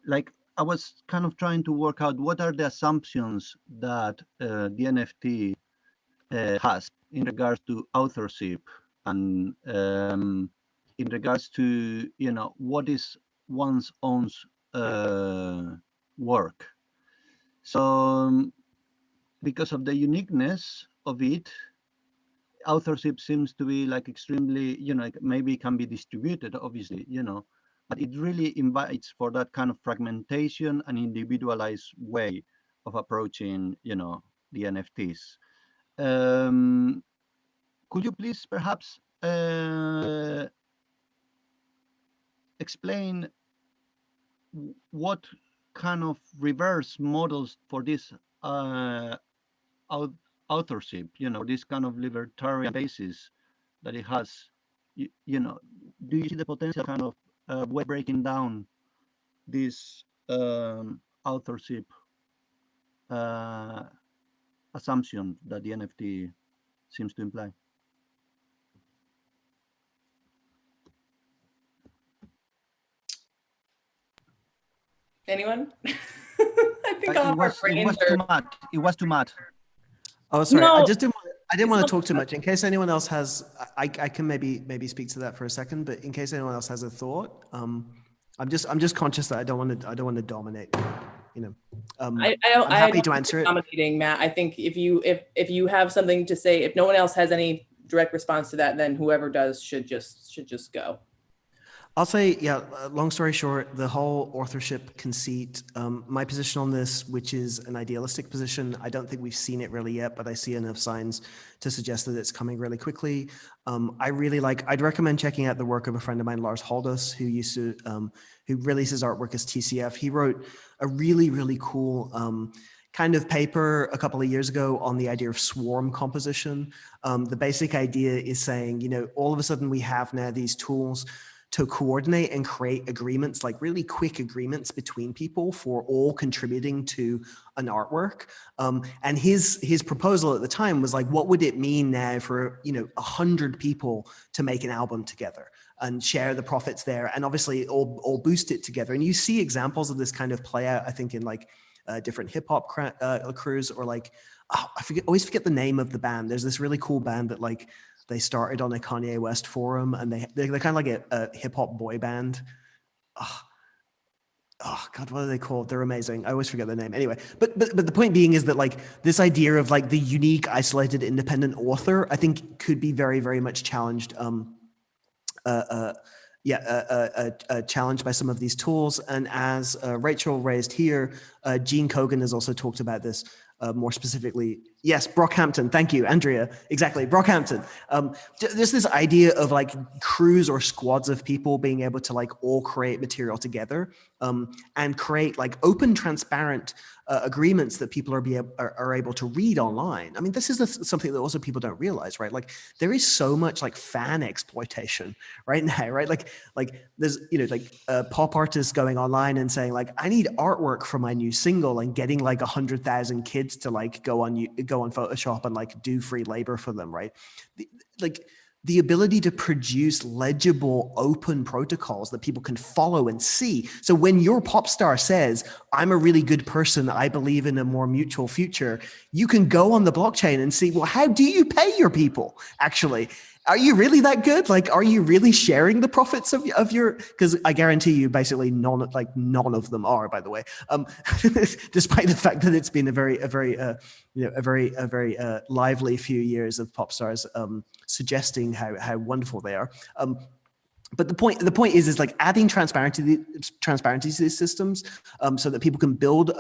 like, I was kind of trying to work out what are the assumptions that the NFT has in regards to authorship and in regards to, what is one's own work. So because of the uniqueness of it, authorship seems to be like extremely, maybe it can be distributed, obviously, but it really invites for that kind of fragmentation and individualized way of approaching, the NFTs. Could you please perhaps explain what kind of reverse models for this authorship, this kind of libertarian basis that it has, do you see the potential kind of way breaking down this authorship assumption that the NFT seems to imply? Anyone? I think all of our brains are... It was too much. Oh, sorry. No, I didn't want to talk too much. In case anyone else has, I can maybe speak to that for a second. But in case anyone else has a thought, I'm just conscious that I don't want to dominate. I'm happy to answer it. Dominating, Matt. I think if you have something to say, if no one else has any direct response to that, then whoever does should just go. I'll say, yeah, long story short, the whole authorship conceit, my position on this, which is an idealistic position, I don't think we've seen it really yet, but I see enough signs to suggest that it's coming really quickly. I'd recommend checking out the work of a friend of mine, Lars Haldus, who releases artwork as TCF. He wrote a really, really cool kind of paper a couple of years ago on the idea of swarm composition. The basic idea is saying, all of a sudden we have now these tools to coordinate and create agreements, like really quick agreements between people for all contributing to an artwork. And his proposal at the time was like, what would it mean now for 100 people to make an album together and share the profits there, and obviously all boost it together? And you see examples of this kind of play out, I think, in like different hip hop crews, or like, always forget the name of the band. There's this really cool band that like, they started on a Kanye West forum, and they're kind of like a hip hop boy band. Oh God, what are they called? They're amazing. I always forget their name. Anyway, but the point being is that like this idea of like the unique, isolated, independent author, I think could be very, very much challenged. Challenged by some of these tools. And as Rachel raised here, Gene Kogan has also talked about this more specifically. Yes, Brockhampton. Thank you, Andrea. Exactly, Brockhampton. There's this idea of like crews or squads of people being able to like all create material together and create like open, transparent agreements that people are able to read online. I mean, this is something that also people don't realize, right? Like there is so much like fan exploitation right now, right? Like there's pop artists going online and saying like, I need artwork for my new single, and getting like 100,000 kids to like go on Photoshop and like do free labor for them, right? The ability to produce legible, open protocols that people can follow and see. So when your pop star says, I'm a really good person, I believe in a more mutual future, you can go on the blockchain and see, well, how do you pay your people, actually? Are you really that good? Like, are you really sharing the profits of your? Because I guarantee you, basically, none of them are. By the way, despite the fact that it's been a very lively few years of pop stars suggesting how wonderful they are. But the point is like adding transparency to these systems, so that people can build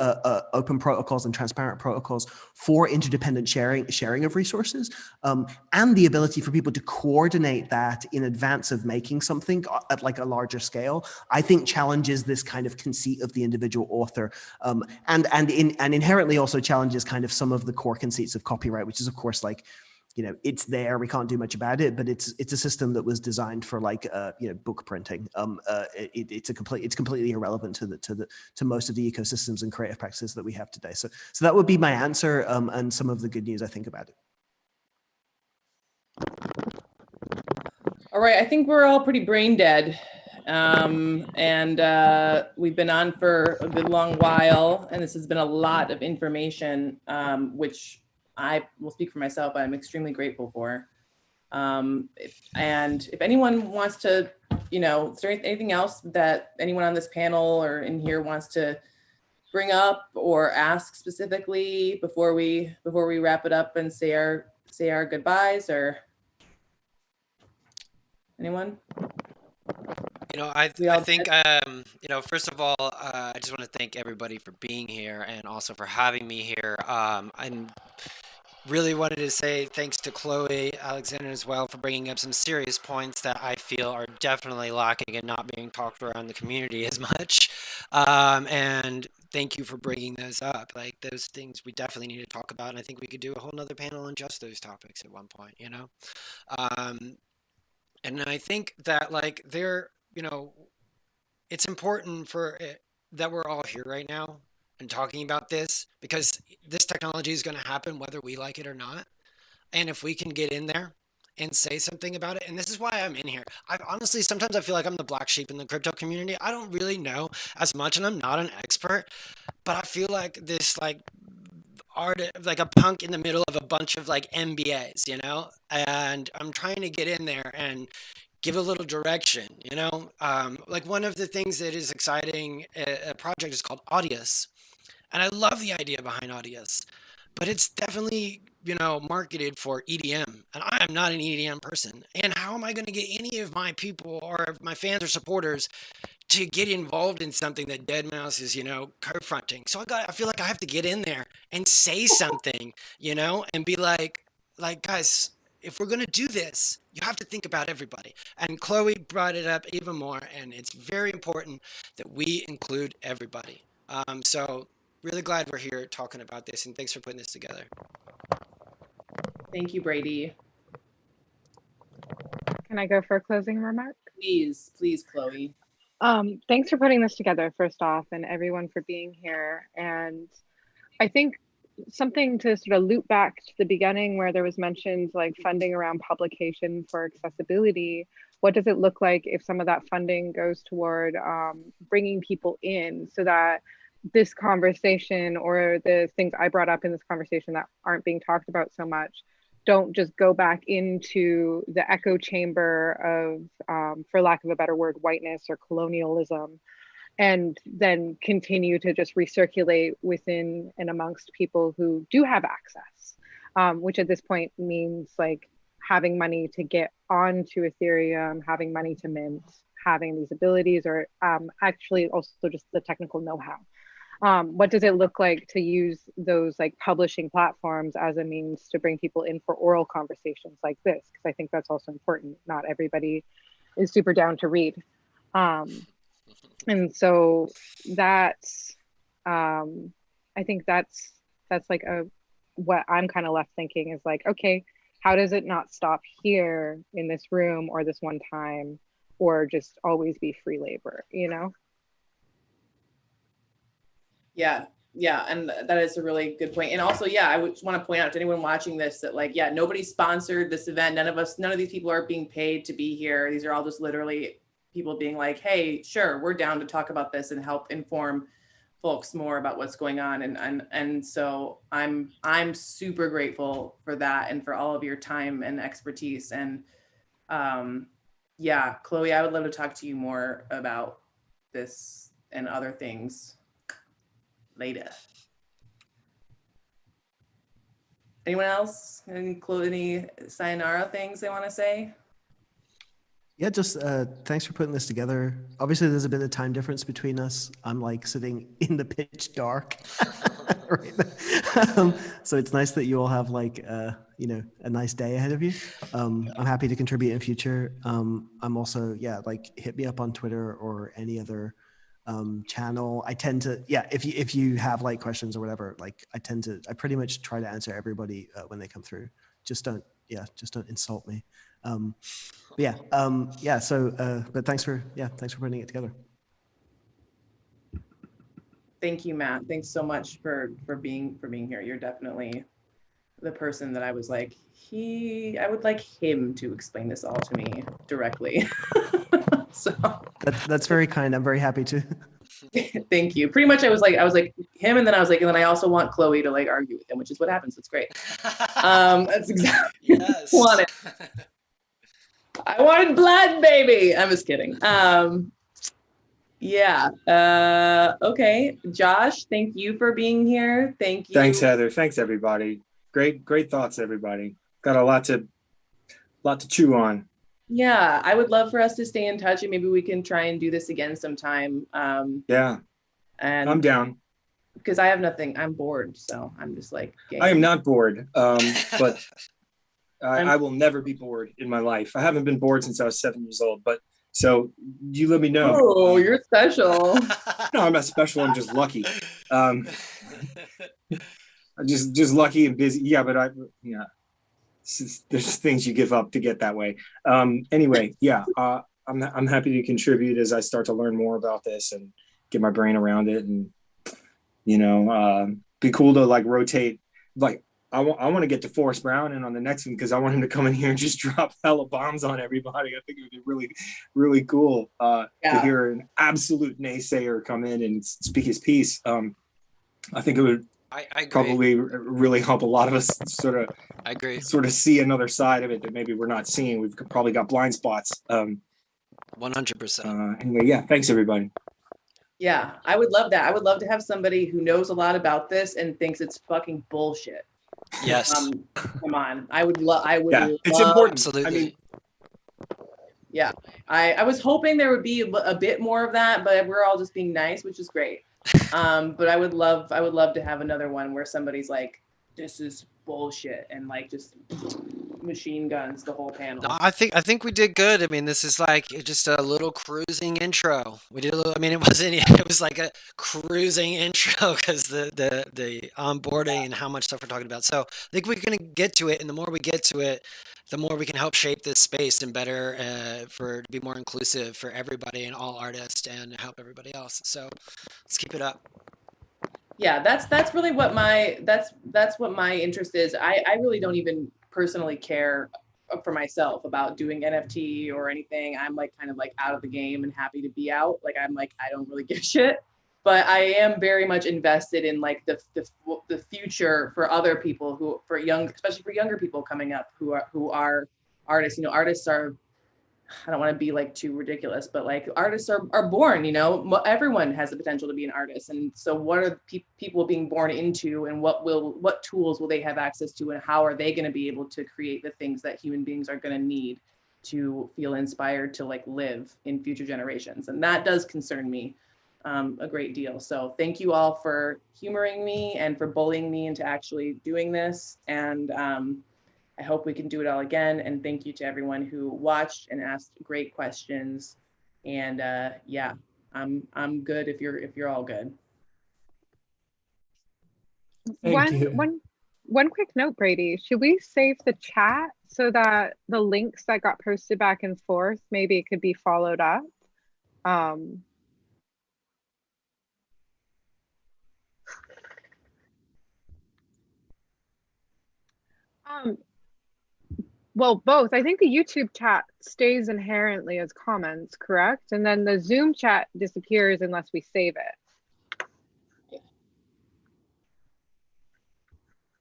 open protocols and transparent protocols for interdependent sharing of resources, and the ability for people to coordinate that in advance of making something at like a larger scale. I think challenges this kind of conceit of the individual author, and inherently also challenges kind of some of the core conceits of copyright, which is of course like, it's there. We can't do much about it, but it's a system that was designed for like book printing. It's completely irrelevant to most of the ecosystems and creative practices that we have today. So that would be my answer, and some of the good news I think about it. All right, I think we're all pretty brain dead, and we've been on for a good long while, and this has been a lot of information, which I will speak for myself, I'm extremely grateful for. And if anyone wants to, is there anything else that anyone on this panel or in here wants to bring up or ask specifically before we wrap it up and say our goodbyes, or anyone? I think, first of all, I just want to thank everybody for being here and also for having me here. I'm really wanted to say thanks to Chloe, Alexandra as well, for bringing up some serious points that I feel are definitely lacking and not being talked around the community as much. And thank you for bringing those up. Like, those things we definitely need to talk about. And I think we could do a whole nother panel on just those topics at one point, And I think that like it's important that we're all here right now and talking about this, because this technology is going to happen whether we like it or not. And if we can get in there and say something about it, and this is why I'm in here. Honestly, sometimes I feel like I'm the black sheep in the crypto community. I don't really know as much, and I'm not an expert, but I feel like this like art, like a punk in the middle of a bunch of like MBAs, and I'm trying to get in there and give a little direction, like one of the things that is exciting, a project is called Audius. And I love the idea behind Audius, but it's definitely, marketed for EDM. And I am not an EDM person. And how am I going to get any of my people or my fans or supporters to get involved in something that Deadmau5 is, co-fronting? So I feel like I have to get in there and say something, and be like, guys, if we're going to do this, you have to think about everybody. And Chloe brought it up even more, and it's very important that we include everybody. So really glad we're here talking about this, and thanks for putting this together. Thank you, Brady. Can I go for a closing remark? Please, Chloe. Thanks for putting this together, first off, and everyone for being here. And I think something to sort of loop back to the beginning where there was mentioned like funding around publication for accessibility. What does it look like if some of that funding goes toward bringing people in, so that this conversation or the things I brought up in this conversation that aren't being talked about so much don't just go back into the echo chamber of, for lack of a better word, whiteness or colonialism, and then continue to just recirculate within and amongst people who do have access, which at this point means like having money to get onto Ethereum, having money to mint, having these abilities, or actually also just the technical know-how. What does it look like to use those like publishing platforms as a means to bring people in for oral conversations like this? Because I think that's also important. Not everybody is super down to read. And so that's, I think that's like what I'm kind of left thinking is like, okay, how does it not stop here in this room or this one time, or just always be free labor, Yeah, and that is a really good point. And also, I would just want to point out to anyone watching this that like, nobody sponsored this event. None of these people are being paid to be here. These are all just literally people being like, hey, sure, we're down to talk about this and help inform folks more about what's going on. And so I'm super grateful for that and for all of your time and expertise. And Yeah, Chloe, I would love to talk to you more about this and other things later. Anyone else? Any sayonara things they want to say? Yeah, just thanks for putting this together. Obviously, there's a bit of time difference between us. I'm like sitting in the pitch dark right now. So it's nice that you all have like you know, a nice day ahead of you. I'm happy to contribute in future. I'm also, yeah, like hit me up on Twitter or any other channel. I tend to, yeah, if you have like questions or whatever, like I pretty much try to answer everybody when they come through. Just don't insult me. But thanks for putting it together. Thank you, Matt. Thanks so much for being here. You're definitely the person that I was like, I would like him to explain this all to me directly. So that's very kind. I'm very happy to. Thank you. Pretty much I was like him, and then I was like, and then I also want Chloe to like argue with him, which is what happens. It's great. That's exactly what I wanted. I wanted blood, baby. I'm just kidding. Yeah. Okay. Josh, thank you for being here. Thank you. Thanks, Heather. Thanks, everybody. Great thoughts, everybody. Got a lot to chew on. Yeah, I would love for us to stay in touch, and maybe we can try and do this again sometime. Yeah. And I'm down. Because I have nothing. I'm bored, so I'm just like. Game. I am not bored, but I will never be bored in my life. I haven't been bored since I was 7 years old, but so you let me know. Oh, you're special. No, I'm not special. I'm just lucky. I'm just lucky and busy. Yeah, but there's things you give up to get that way. Anyway, yeah, I'm happy to contribute as I start to learn more about this and get my brain around it, and be cool to like rotate. Like I want to get to Forrest Brown in on the next one because I want him to come in here and just drop hella bombs on everybody. I think it would be really, really cool to hear an absolute naysayer come in and speak his piece. I think it would probably really help a lot of us sort of see another side of it that maybe we're not seeing. We've probably got blind spots. 100%. Anyway, yeah, thanks everybody. Yeah, I would love that. I would love to have somebody who knows a lot about this and thinks it's fucking bullshit. Yes. Come on. I would love. It's important. Absolutely. I mean, yeah, I was hoping there would be a bit more of that, but we're all just being nice, which is great. But I would love to have another one where somebody's like, this is bullshit, and like just machine guns the whole panel. No, I think we did good. I mean, this is like just a little cruising intro. We did a little. I mean, it was like a cruising intro because the onboarding and how much stuff we're talking about. So I think we're gonna get to it, and the more we get to it, the more we can help shape this space and better to be more inclusive for everybody and all artists and help everybody else. So let's keep it up. Yeah, that's really what that's what my interest is. I really don't even personally care for myself about doing NFT or anything. I'm like kind of like out of the game and happy to be out. Like I'm like I don't really give a shit. But I am very much invested in like the future for other people especially for younger people coming up who are artists. Artists are, I don't want to be like too ridiculous, but like artists are born, everyone has the potential to be an artist. And so what are people being born into, and what tools will they have access to, and how are they going to be able to create the things that human beings are going to need to feel inspired to like live in future generations? And that does concern me a great deal. So thank you all for humoring me and for bullying me into actually doing this. And I hope we can do it all again. And thank you to everyone who watched and asked great questions. And yeah, I'm good if you're all good. One quick note, Brady. Should we save the chat so that the links that got posted back and forth, maybe it could be followed up? Well, both. I think the YouTube chat stays inherently as comments, correct? And then the Zoom chat disappears unless we save it.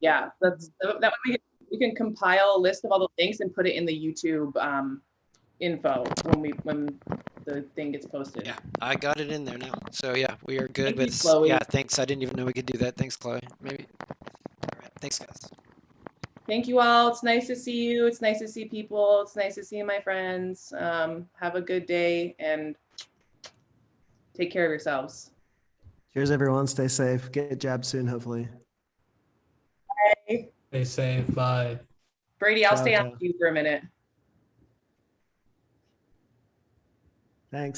Yeah, that way we can compile a list of all the links and put it in the YouTube info when the thing gets posted. Yeah, I got it in there now. So yeah, we are good Thank you, with. Chloe. Yeah, thanks. I didn't even know we could do that. Thanks, Chloe. Maybe. All right. Thanks, guys. Thank you all. It's nice to see you. It's nice to see people. It's nice to see my friends. Have a good day and take care of yourselves. Cheers, everyone. Stay safe. Get jabbed soon, hopefully. Bye. Stay safe. Bye. Brady, I'll Ciao, stay on ciao. you for a minute. Thanks.